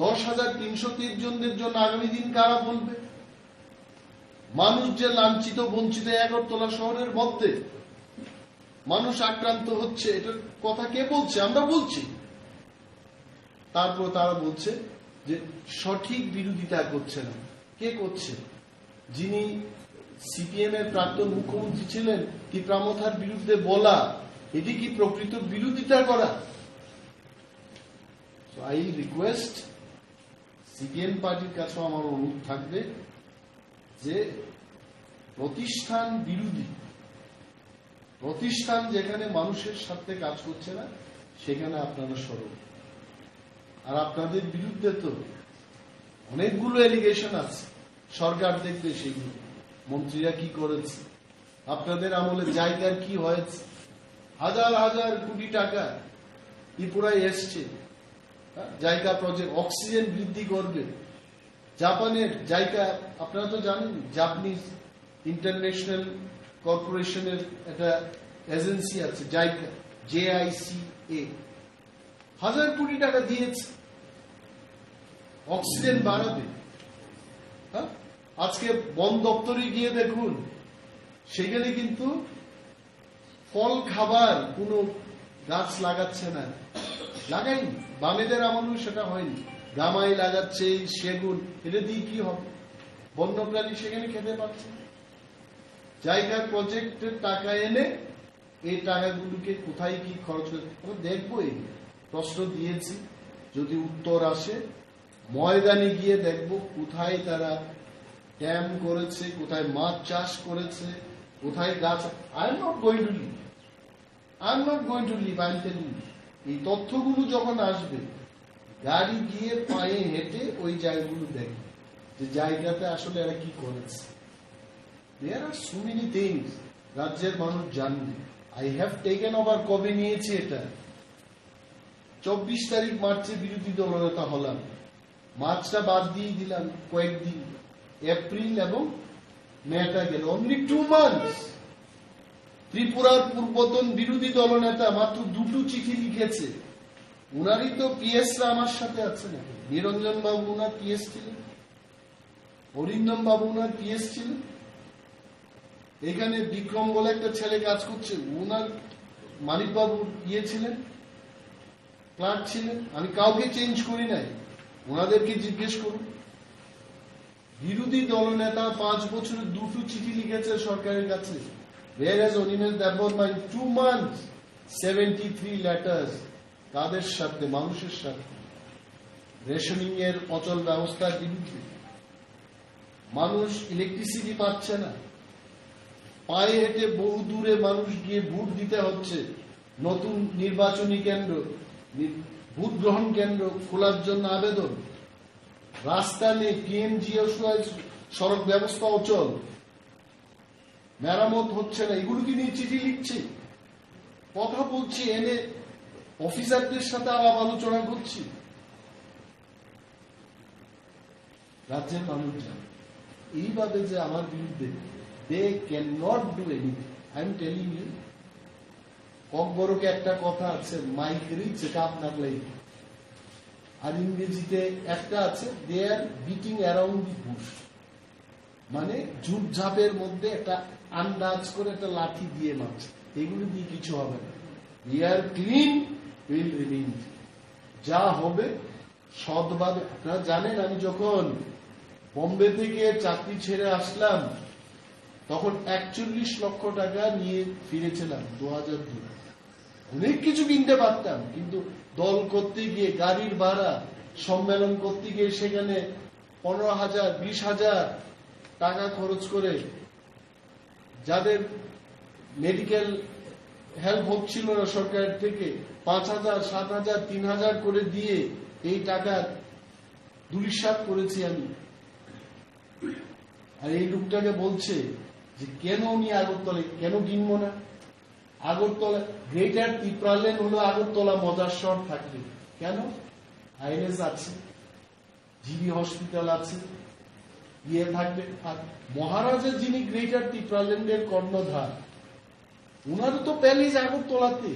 10,330 জনের জন্য আগামী দিন কারা বলবে? মানুষ যে লাঞ্ছিত বঞ্চিত, আগরতলা শহরের মধ্যে মানুষ আক্রান্ত হচ্ছে, এটার কথা কে বলছে? আমরা বলছি। তারপর তারা বলছে যে সঠিক বিরোধিতা করছে না। কে করছে? যিনি সিপিএম এর প্রাক্তন মুখ্যমন্ত্রী ছিলেন, ত্রিপুরার বিরুদ্ধে বলা, এটি কি প্রকৃত বিরোধিতা করা? আই রিকোয়েস্ট, সিপিএম পার্টির কাছে আমার অনুরোধ থাকবে যে প্রতিষ্ঠান বিরোধী প্রতিষ্ঠান যেখানে মানুষের সাথে কাজ করছে না সেখানে আপনারা সরব। আর আপনাদের বিরুদ্ধে তো অনেকগুলো এলিগেশন আছে, সরকার দেখবে সেগুলো। মন্ত্রীরা কি করেছে, আপনাদের আমলে জায়গার কি হয়েছে, হাজার হাজার কোটি টাকা ত্রিপুরায় এসছে জায়গা প্রজেক্ট, অক্সিজেন বৃদ্ধি করবে। জাপানের জায়গা আপনারা তো জানেন, জাপানিজ ইন্টারন্যাশনাল কর্পোরেশনের একটা এজেন্সি আছে জায়গা, JICA, হাজার কোটি টাকা দিয়েছে, অক্সিজেন বাড়াবে। আজকে বন দপ্তরে গিয়ে দেখুন, সেখানে কিন্তু ফল খাবার কোনো গাছ লাগাচ্ছে না, লাগাইনি। বামেদের আমলেও সেটা হয়নি। গামাই লাগাচ্ছে, সেগুন, এটা দিয়ে কি হবে? বন্যপ্রাণী সেখানে খেতে পারছে না। জায়গার প্রজেক্টের টাকা এনে এই টাকাগুলোকে কোথায় কি খরচ করে আমরা দেখবো। এই প্রশ্ন দিয়েছি, যদি উত্তর আসে ময়দানে গিয়ে দেখবো কোথায় তারা ড্যাম করেছে, কোথায় মাছ চাষ করেছে, কোথায় গাছ। I am not going to live, I am telling you. এই তথ্যগুলো যখন আসবে, গাড়ি গিয়ে পায়ে হেঁটে ওই জায়গাগুলো দেখবে যে জায়গাতে আসলে এরা কি করেছে। There are so many things রাজ্যের মানুষ জানবে। I have taken over, কবে নিয়েছে এটা? 24 তারিখ মার্চে বিরোধী দলনেতা হলাম, মার্চটা বাদ দিয়ে দিলাম কয়েকদিন, এপ্রিল এবং মেটা গেল, অনলি 2 months। ত্রিপুরার পূর্বতন বিরোধী দলনেতা মাত্র 2টো চিঠি লিখেছে। উনারই তো পিএসরা আমার সাথে আছে না। নিরঞ্জন বাবু উনার পিএস ছিলেন, অরিন্দম বাবু উনার পিএস ছিলেন। এখানে বিক্রম বলে একটা ছেলে কাজ করছে, উনার মানিক বাবুর ছিলেন, ক্লার্ক ছিলেন। আমি কাউকে চেঞ্জ করি নাই, ওনাদেরকে জিজ্ঞেস করুন। বিরোধী দলনেতা 5 বছরে 2টো চিঠি লিখেছে সরকারের কাছে। Whereas Onimesh Deborah in 2 months 73 letters, কাদের সাথে? মানুষের সাথে। রেশনিং এর অচল ব্যবস্থার বিরুদ্ধে। মানুষ ইলেকট্রিসিটি পাচ্ছে না, পায়ে হেঁটে বহু দূরে মানুষ গিয়ে ভোট দিতে হচ্ছে। নতুন নির্বাচনী কেন্দ্র, ভোট গ্রহণ কেন্দ্র খোলার জন্য আবেদন, রাস্তা নেই, PMGSY সড়ক ব্যবস্থা অচল, মেরামত হচ্ছে না। এগুলোকে নিয়ে চিঠি লিখছি, কথা বলছি, এনে অফিসারদের সাথে আলাপ আলোচনা করছি। রাজ্যের মানুষ জানে এইভাবে যে আমার বিরুদ্ধে they cannot do anything. I am telling you, ককবরকে একটা কথা আছে, মাইক রিচ, এটা আপনার লাইফ। আর ইংরেজিতে একটা আছে, they are beating around the bush, মানে ঝুট ঝাপের মধ্যে একটা আন্দাজ করে একটা লাঠি দিয়ে মাছ। এগুলো দিয়ে কিছু হবে না। We are clean, will remain। যা হবে সৎভাবে। আপনারা জানেন, আমি যখন বোম্বে থেকে চাকরি ছেড়ে আসলাম তখন 41 লক্ষ টাকা নিয়ে ফিরেছিলাম 2002। অনেক কিছু কিনতে পারতাম, কিন্তু দল করতে গিয়ে, গাড়ির ভাড়া, সম্মেলন করতে গিয়ে সেখানে 15,000, 20,000 টাকা খরচ করে যাদের মেডিকেল হেল্প হচ্ছিল না সরকারের থেকে 5,000, 7,000, 3,000 করে দিয়ে এই টাকা দুলিশাত করেছি আমি। আর এই লোকটাকে বলছে যে কেন উনি আগরতলায়, কেন কিনবো না? আগরতলা গ্রেটার ত্রিপুরা লেন হলো আগরতলা মজার শহর থাকবে কেন? আইএনএস আছে, জিবি হসপিটাল আছে, ইয়ে থাকবে। আর মহারাজা যিনি গ্রেটার ত্রিপুরা ল্যান্ডের কর্ণধার, উনারও তো প্যালেস আগরতলাতে।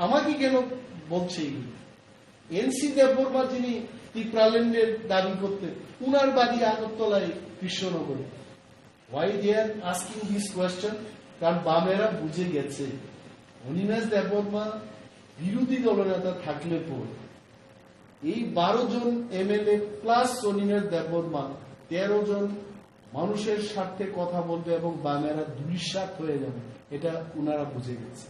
আমাকে কেন বলছে এগুলো? এনসি দেববর্মা যিনি ত্রিপুরা ল্যান্ডের দাবি করতেন, উনার বাড়ি আগরতলায় কৃষ্ণনগরে। Why they are asking this question? কারণ বামেরা বুঝে গেছে অনিমেষ দেববর্মা বিরোধী দলনেতা থাকলে পর এই 12 জন এমএলএ প্লাস অনিমেষ দেববর্মা 13 জন মানুষের স্বার্থে কথা বলবে এবং বামেরা দুলিশাত হয়ে যাবে, এটা উনারা বুঝে গেছে।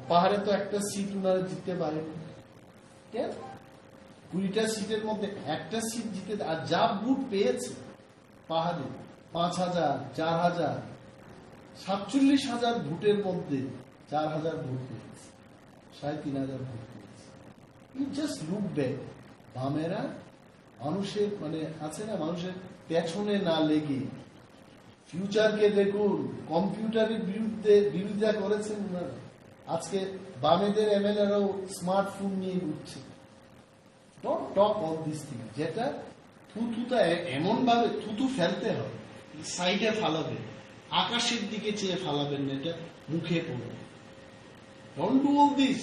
পাহাড়ে তো একটা সিট উনারা জিততে পারে, 20টা সিটের মধ্যে একটা সিট জিতে, আর যা ভোট পেয়েছে পাহাড়ে 5,000, 4,000, 47,000 ভোটের মধ্যে 4,000 ভোট পেয়েছে, 3,500 ভোট পেয়েছে। You just look back. বামেরা মানুষের মানে আছে না, মানুষের পেছনে না লেগে ফিউচারকে দেখুন। কম্পিউটারের বিরোধিতা করেছেন ওনারা। আজকে বামেদের এমএলএরাও স্মার্টফোন নিয়ে ঘুরছে। Don't talk all this thing. যেটা থুতুটা এমন ভাবে থুতু ফেলতে হবে, সাইডে ফালাবে, আকাশের দিকে চেয়ে ফালাবেন না, এটা মুখে পড়বে। Don't do all this.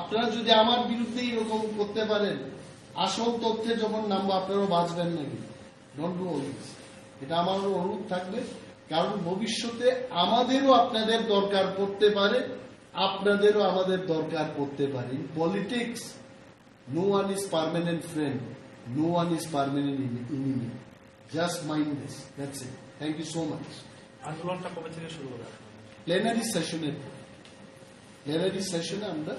আপনারা যদি আমার বিরুদ্ধে এরকম করতে পারেন, আসল তথ্যে যখন নামবো আপনারাও বাঁচবেন নাকি? Don't do all this. এটা আমার অনুরোধ থাকবে, কারণ ভবিষ্যতে আমাদেরও আপনাদের দরকার পড়তে পারে, আপনাদেরও আমাদের দরকার পড়তে পারে। In politics no one is permanent friend, no one is permanent enemy. Just mind this. That's it. Thank you so much. আন্দোলনটা কবে থেকে শুরু হবে? প্লেনারি সেশনে আমরা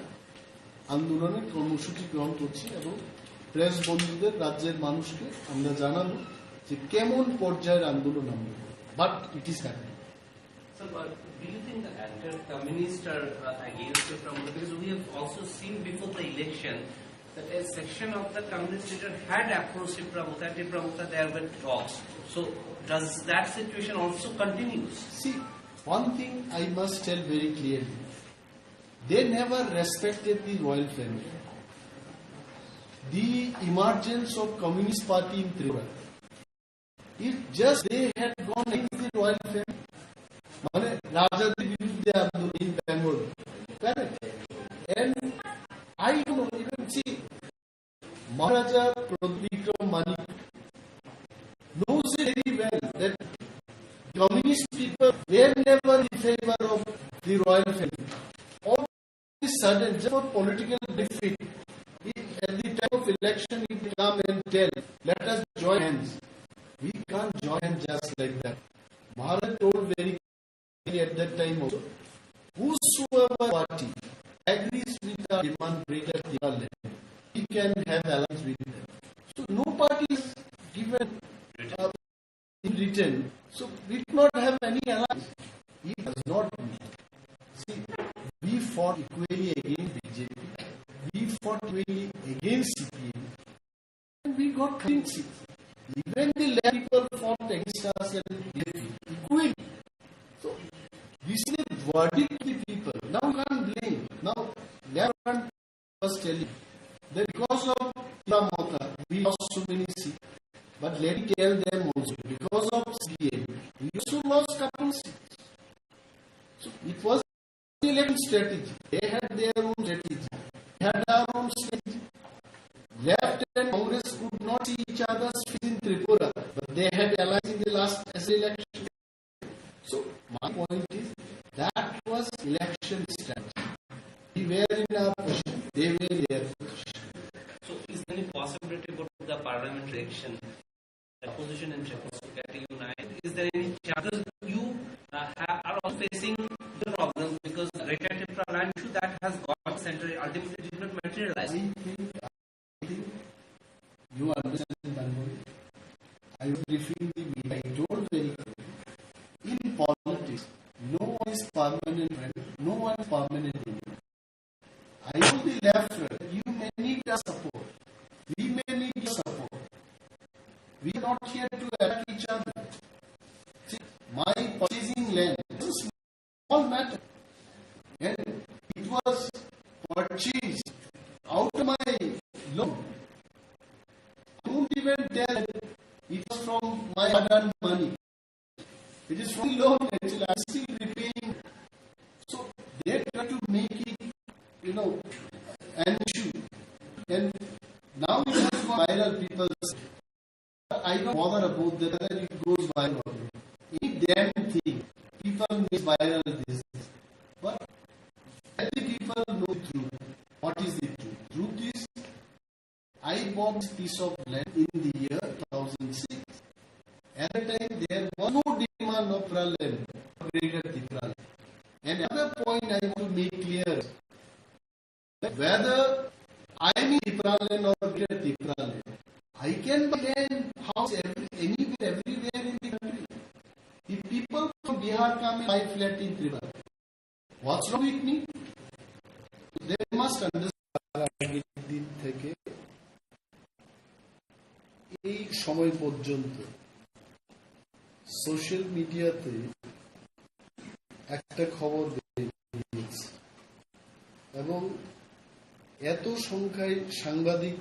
আন্দোলনের কর্মসূচি গ্রহণ করছি এবং প্রেস বন্ধুদের, রাজ্যের মানুষকে আমরা জানাবো যে কেমন পর্যায়ের আন্দোলন আমরা, but it is happening. So, do you think the actor communists are against you from, because we have also seen before the election that a section of the communist leader had approached Tripura, there were talks. So does that situation also continue? See, one thing I must tell very clearly, they never respected the royal family. The emergence of Communist Party in Tripura, if just they had gone against the royal family, মানে রাজাদের বিরুদ্ধে আন্দোলন in Bengal, correct? And I don't know, even see, Maharaja Pradvikram Manik knows it very well that communist people were never in favor of the royal family. All of a sudden, just for political defeat, at the time of election, he will come and tell, let us join hands. We can't join hands just like that. Maharaj told very clearly at that time also, whosoever party agrees with our demand greater Tripura land, we can have alliance with them. So no party is given in return. So we do not have any alliance. He does not win. See, we fought equally against BJP. We fought equally against CPM. And we got clean seats. Even the left people fought against us and BJP equally. So this is a verdict to the people. Now you can't blame. Now left was telling that because of Mota, we lost so many seats. But let me tell them also, because of CPM, we also lost couple seats. So it was the election strategy. They had their own strategy. We had our own strategy. Left and Congress could not see each other's face in Tripura, but they had allies in the last election. So my point is, that was election strategy. We were in our position, they were in their position. So is there any possibility about the parliament election, the opposition in Tripura to get united? Is there any chance you are also facing the problem because the Greater Tripura land issue that has got center ultimately did not materialize? I think you understand. one is permanent. I will be left. You may need our support. We may need your support. We are not here to attack each other. See, my purchasing land is a small matter, and it was purchased out of my loan. I won't even tell it was from my hard-earned money. It is from loan actually. I'm still repaying. So they try to make it, an issue. And now it has gone viral. People say, I don't bother about that, whether it goes viral. Any damn thing, people make viral this. But let the people know the truth. What is the truth? Truth is, I bought this piece of land in the year 2006. At the time, there was no demand of land for Greater Tripura. And another point I want to make clear, that whether I am in Tripura land or Greater Tripura land, I can buy land, house anywhere, everywhere in the country. If people from Bihar come and buy flat in Tripura, what's wrong with me? They must understand. দিন থেকে এই সময় পর্যন্ত সোশ্যাল মিডিয়াতে একটা খবর বেরিয়েছে এবং এত সংখ্যায় সাংবাদিক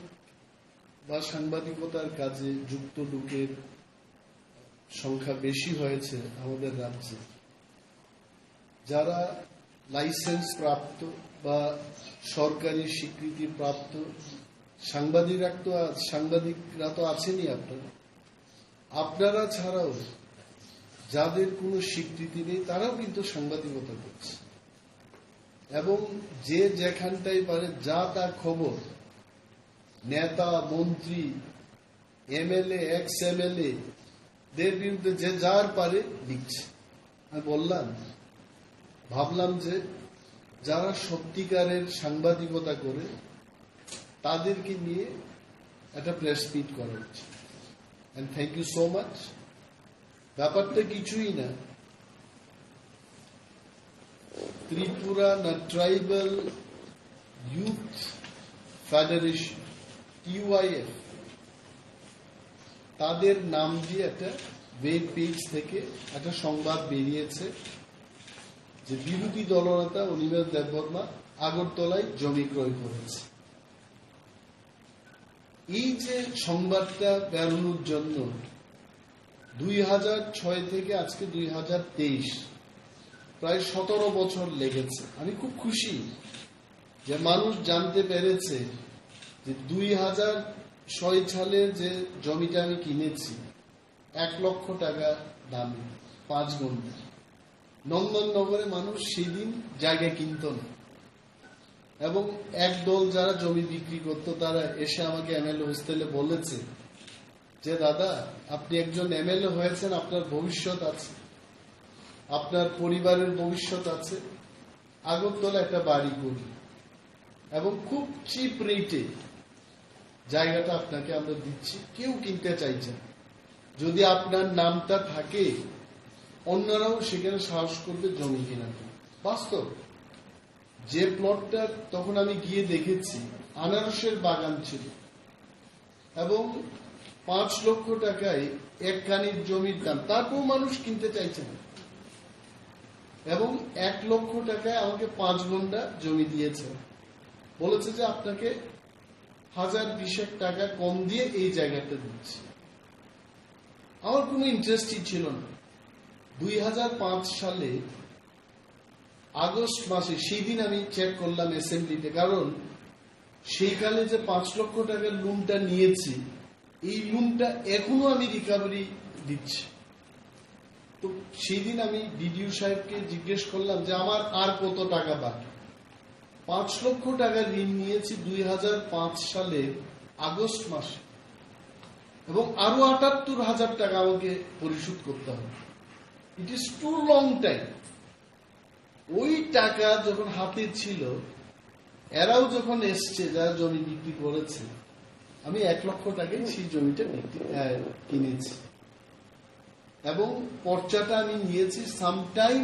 বা সাংবাদিকতার কাজে যুক্ত লোকের সংখ্যা বেশি হয়েছে আমাদের রাজ্যে, যারা লাইসেন্স প্রাপ্ত বা সরকারি স্বীকৃতি প্রাপ্ত সাংবাদিকরা তো আছেনই। আপনারা ছাড়াও যাদের কোনো স্বীকৃতি নেই তারাও কিন্তু সাংবাদিকতা করছে এবং যে যেখানটাই পারে যা তার খবর নেতা মন্ত্রী এমএলএ এক্স এমএলএ দের বিরুদ্ধে যে যার পারে লিখছে। আমি ভাবলাম যে যারা সত্যিকারের সাংবাদিকতা করে তাদেরকে নিয়ে একটা প্রেস মিট করা উচিত। And thank you so much. ব্যাপারটা কিছুই না, Tripura tribal youth federation TYF তাদের নাম দিয়ে একটা ওয়েব পেজ থেকে একটা সংবাদ বেরিয়েছে যে বিরোধী দলনেতা অনিমেষ দেববর্মা আগরতলায় জমি ক্রয় করেছে। এই যে সংবাদটা বেরোনোর জন্য 2006 থেকে আজকে 2023 প্রায় 17 বছর লেগেছে। আমি খুব খুশি যে মানুষ জানতে পেরেছে যে 2006 সালে যে জমিটা আমি কিনেছি 1 লক্ষ টাকা দামে 5 ঘন্টা। নন্দননগরে মানুষ সেদিন জায়গা কিনত না এবং একদল যারা জমি বিক্রি করত তারা এসে আমাকে এমএলএ হোস্টেলে বলেছে যে দাদা আপনি একজন এমএলএ হয়েছেন, আপনার ভবিষ্যৎ আছে, আপনার পরিবারের ভবিষ্যৎ আছে, আগরতলা একটা বাড়ি করি এবং খুব চিপ রেটে জায়গাটা আপনাকে আমরা দিচ্ছি, কেউ কিনতে চাইছে। যদি আপনার নামটা থাকে অন্যরাও সেখানে সাহস করবে জমি কেনার। বাস্তব যে প্লটটা তখন আমি গিয়ে দেখেছি আনারসের বাগান ছিল এবং 5 লক্ষ টাকায় একখানির জমির দাম, তারপর মানুষ কিনতে চাইছে না এবং 1 লক্ষ টাকায় আমাকে 5 ঘন্টা জমি দিয়েছে। বলেছে যে আপনাকে 1020 টাকা কম দিয়ে এই জায়গাটা দিচ্ছি। আমার কোনো ইন্টারেস্টই ছিল না। 2005 সালে আগস্ট মাসে, সেই দিন আমি চেক করলাম অ্যাসেম্বলিতে, কারণ সেইকালে যে 5 লক্ষ টাকার লোনটা নিয়েছি এই লোনটা এখনো আমি রিকভারি দিচ্ছি। তো সেই দিন আমি ডিডিও সাহেবকে জিজ্ঞেস করলাম যে আমার আর কত টাকা বাকি। 5 লক্ষ টাকা ঋণ নিয়েছি 2005 সালের আগস্ট মাসে এবং আরো 78,000 টাকা আমাকে পরিশোধ করতে হবে। It is too long time. ওই টাকা যখন হাতে ছিল, এরাও যখন এসছে যারা জমি বিক্রি করেছে, আমি 1 লক্ষ টাকায় সেই জমিটা কিনেছি এবং পর্চাটা আমি নিয়েছি সামটাইম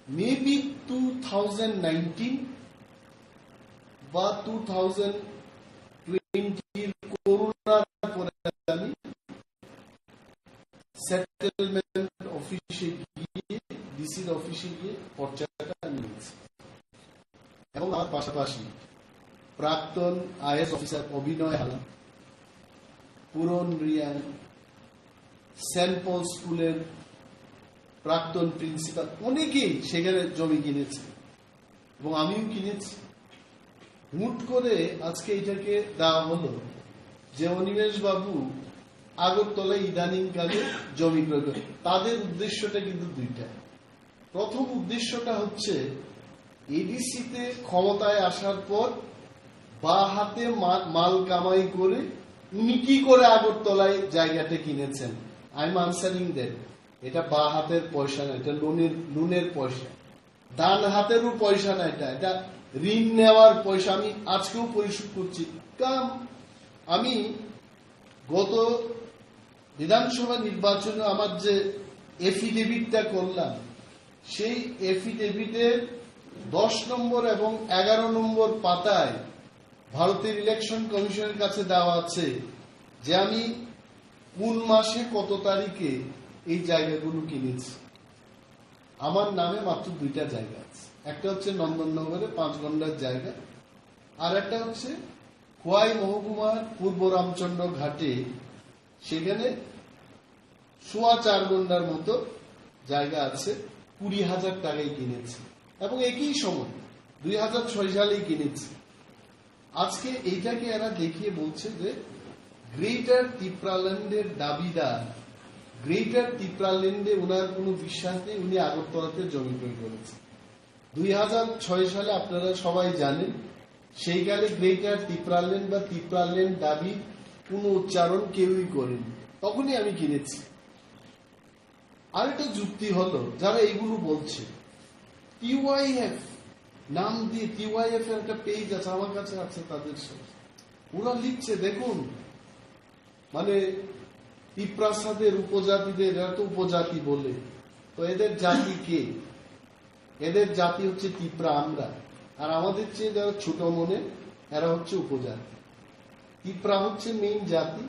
মেবি 2019 বা 2020 করোনার পরে আমি সেটেলমেন্ট অফিসে গিয়ে ডিসির অফিসে গিয়ে পর্চাটা নিয়েছি এবং আমার পাশাপাশি প্রাক্তন আইএস অফিসার অভিনয় হালা, পুরন রিয়ান, সেন্ট পল স্কুলের প্রাক্তন প্রিন্সিপাল অনেকেই সেখানে জমি কিনেছে এবং আমিও কিনেছি। হুট করে আজকে এটাকে দেওয়া হলো যে অনিমেষ বাবু আগরতলায় ইদানিং কালে জমি ক্রয় করে। তাদের উদ্দেশ্যটা কিন্তু দুইটা। প্রথম উদ্দেশ্যটা হচ্ছে এডিসিতে ক্ষমতায় আসার পর বা হাতে মাল কামাই করে উনি কি করে আগরতলায় জায়গাটা কিনেছেন। I am answering that. এটা বা হাতের পয়সা না, এটা লোনের পয়সা, ডান হাতেরও পয়সা না, এটা ঋণ নেওয়ার পয়সা। আমি আজকেও পরিশোধ করছি। কারণ আমি গত বিধানসভা নির্বাচনে আমার যে এফিডেভিটটা করলাম, সেই এফিডেভিটের 10 নম্বর এবং 11 নম্বর পাতায় ভারতের ইলেকশন কমিশনের কাছে দেওয়া আছে যে আমি কোন মাসে কত তারিখে এই জায়গাগুলো কিনেছি। আমার নামে মাত্র 2টা জায়গা আছে। একটা হচ্ছে নন্দননগরে 5 ঘন্টার জায়গা, আর একটা হচ্ছে খোয়াই মহকুমার পূর্ব রামচন্দ্র ঘাটে, সেখানে 4.25 ঘন্টার মতো জায়গা আছে। 20,000 টাকায় কিনেছি এবং একই সময় 2006 সালেই কিনেছি। আজকে এইটাকে এরা দেখিয়ে বলছে যে গ্রেটার ত্রিপুরাল্যান্ডের দাবিদার, গ্রেটার ত্রিপুরাল্যান্ডে ওনার কোন বিশ্বাস নেই, উনি আগরতলাতে জমি ক্রয় করেছেন। 2006 সালে আপনারা সবাই জানেন, সেইকালে গ্রেটার ত্রিপুরাল্যান্ড বা ত্রিপুরাল্যান্ড দাবি কোন উচ্চারণ কেউই করেনি, তখনই আমি কিনেছি। আরেকটা যুক্তি হলো, যারা এইগুলো বলছে টিওয়াইএফ নাম দিয়ে, টিওয়াইএফ এর একটা পেজ আছে, আমার কাছে আছে তাদের সাথে, ওরা লিখছে দেখুন মানে ত্রিপ্রাসাদের উপজাতিদের, এরা তো উপজাতি বলে, তো এদের জাতি কে? এদের জাতি হচ্ছে ত্রিপুরা আমরা, আর আমাদের চেয়ে যারা ছোট মনে এরা হচ্ছে উপজাতি। ত্রিপুরা হচ্ছে মেইন জাতি,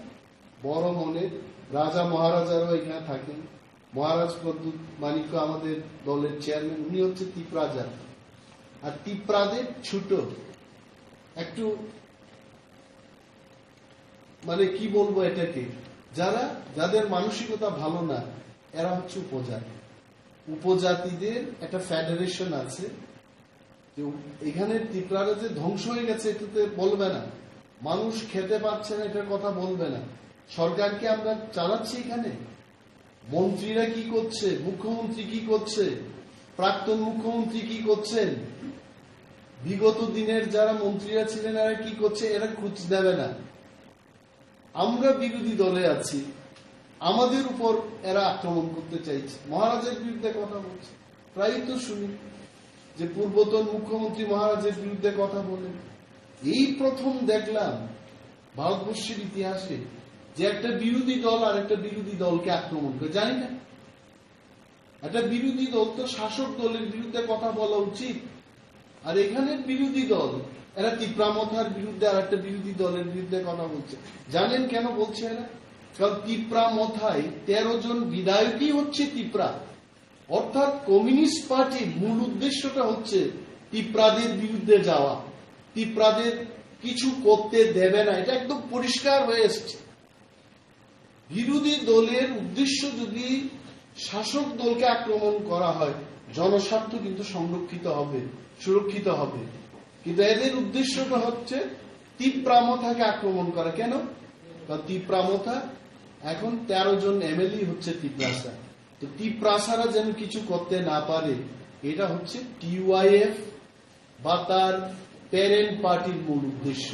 বড় মনের রাজা মহারাজারাও এখানে থাকেন। মহারাজ প্রদ্যুৎ মানিক্য আমাদের দলের চেয়ারম্যান, উনি হচ্ছে ত্রিপুরা জাতি। আর ত্রিপুরাদের ছোট একটু মানে কি বলবো এটাকে, যাদের মানসিকতা ভালো না, এরা হচ্ছে উপজাতি। উপজাতিদের একটা ফেডারেশন আছে। এখানে ত্রিপুরারা যে ধ্বংস হয়ে গেছে এটাতে বলবে না, মানুষ খেতে পাচ্ছে না এটার কথা বলবে না। সরকারকে আমরা চালাচ্ছি, এখানে মন্ত্রীরা কি করছে, মুখ্যমন্ত্রী কি করছে, প্রাক্তন মুখ্যমন্ত্রী কি করছেন, বিগত দিনের যারা মন্ত্রীরা ছিলেন এরা কি করছে, এরা খোঁজ দেবে না। আমরা বিরোধী দলে আছি, আমাদের উপর এরা আক্রমণ করতে চাইছে, মহারাজের বিরুদ্ধে কথা বলছে। প্রায় তো শুনি যে পূর্বতন মুখ্যমন্ত্রী মহারাজের বিরুদ্ধে কথা বলেন। এই প্রথম দেখলাম ভারতবর্ষের ইতিহাসে যে একটা বিরোধী দল আর একটা বিরোধী দলকে আক্রমণ করে। জানি না, একটা বিরোধী দল তো শাসক দলের বিরুদ্ধে কথা বলা উচিত, আর এখানের বিরোধী দল এরা ত্রিপুরামথার বিরুদ্ধে আর একটা বিরোধী দলের বিরুদ্ধে কথা বলছে। জানেন কেন বলছে এরা? কারণ ত্রিপুরামথায় 13 জন বিধায়কই হচ্ছে ত্রিপুরা, অর্থাৎ কমিউনিস্ট পার্টির মূল উদ্দেশ্যটা হচ্ছে ত্রিপুরাদের বিরুদ্ধে যাওয়া, ত্রিপুরাদের কিছু করতে দেবে না। এটা একদম পরিষ্কার হয়ে এসছে। বিরোধী দলের উদ্দেশ্য যদি শাসক দলকে আক্রমণ করা হয়, জনস্বার্থ কিন্তু সংরক্ষিত হবে, সুরক্ষিত হবে। কিন্তু এদের উদ্দেশ্যটা হচ্ছে ত্রিপুরামথাকে আক্রমণ করা। কেন? কারণ ত্রিপুরামথা এখন 13 জন এমএলএ হচ্ছে ত্রিপ্রাসা, তো ত্রিপ্রাসারা যেন কিছু করতে না পারে, এটা হচ্ছে টিওয়াইএফ বা তার প্যারেন্ট পার্টির মূল উদ্দেশ্য।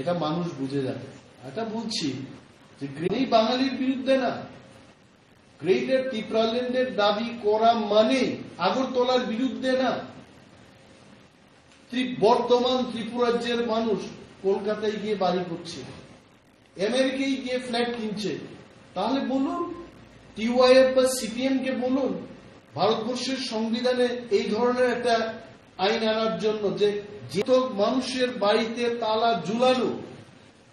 এটা মানুষ বুঝে যাবে। এটা বলছি যে এই বাঙালির বিরুদ্ধে না, গ্রেটার ত্রিপুরাল্যান্ডের দাবি করা মানে আগরতলার বিরুদ্ধে না। বর্তমান ত্রিপুরাজ্যের মানুষ কলকাতায় গিয়ে বাড়ি করছে, আমেরিকায় গিয়ে ফ্ল্যাট কিনছে, তাহলে বলুন টিওয়াইএফ বা সিপিএম কে বলুন ভারতবর্ষের সংবিধানে এই ধরনের একটা আইন আনার জন্য যে মানুষের বাড়িতে তালা ঝুলানো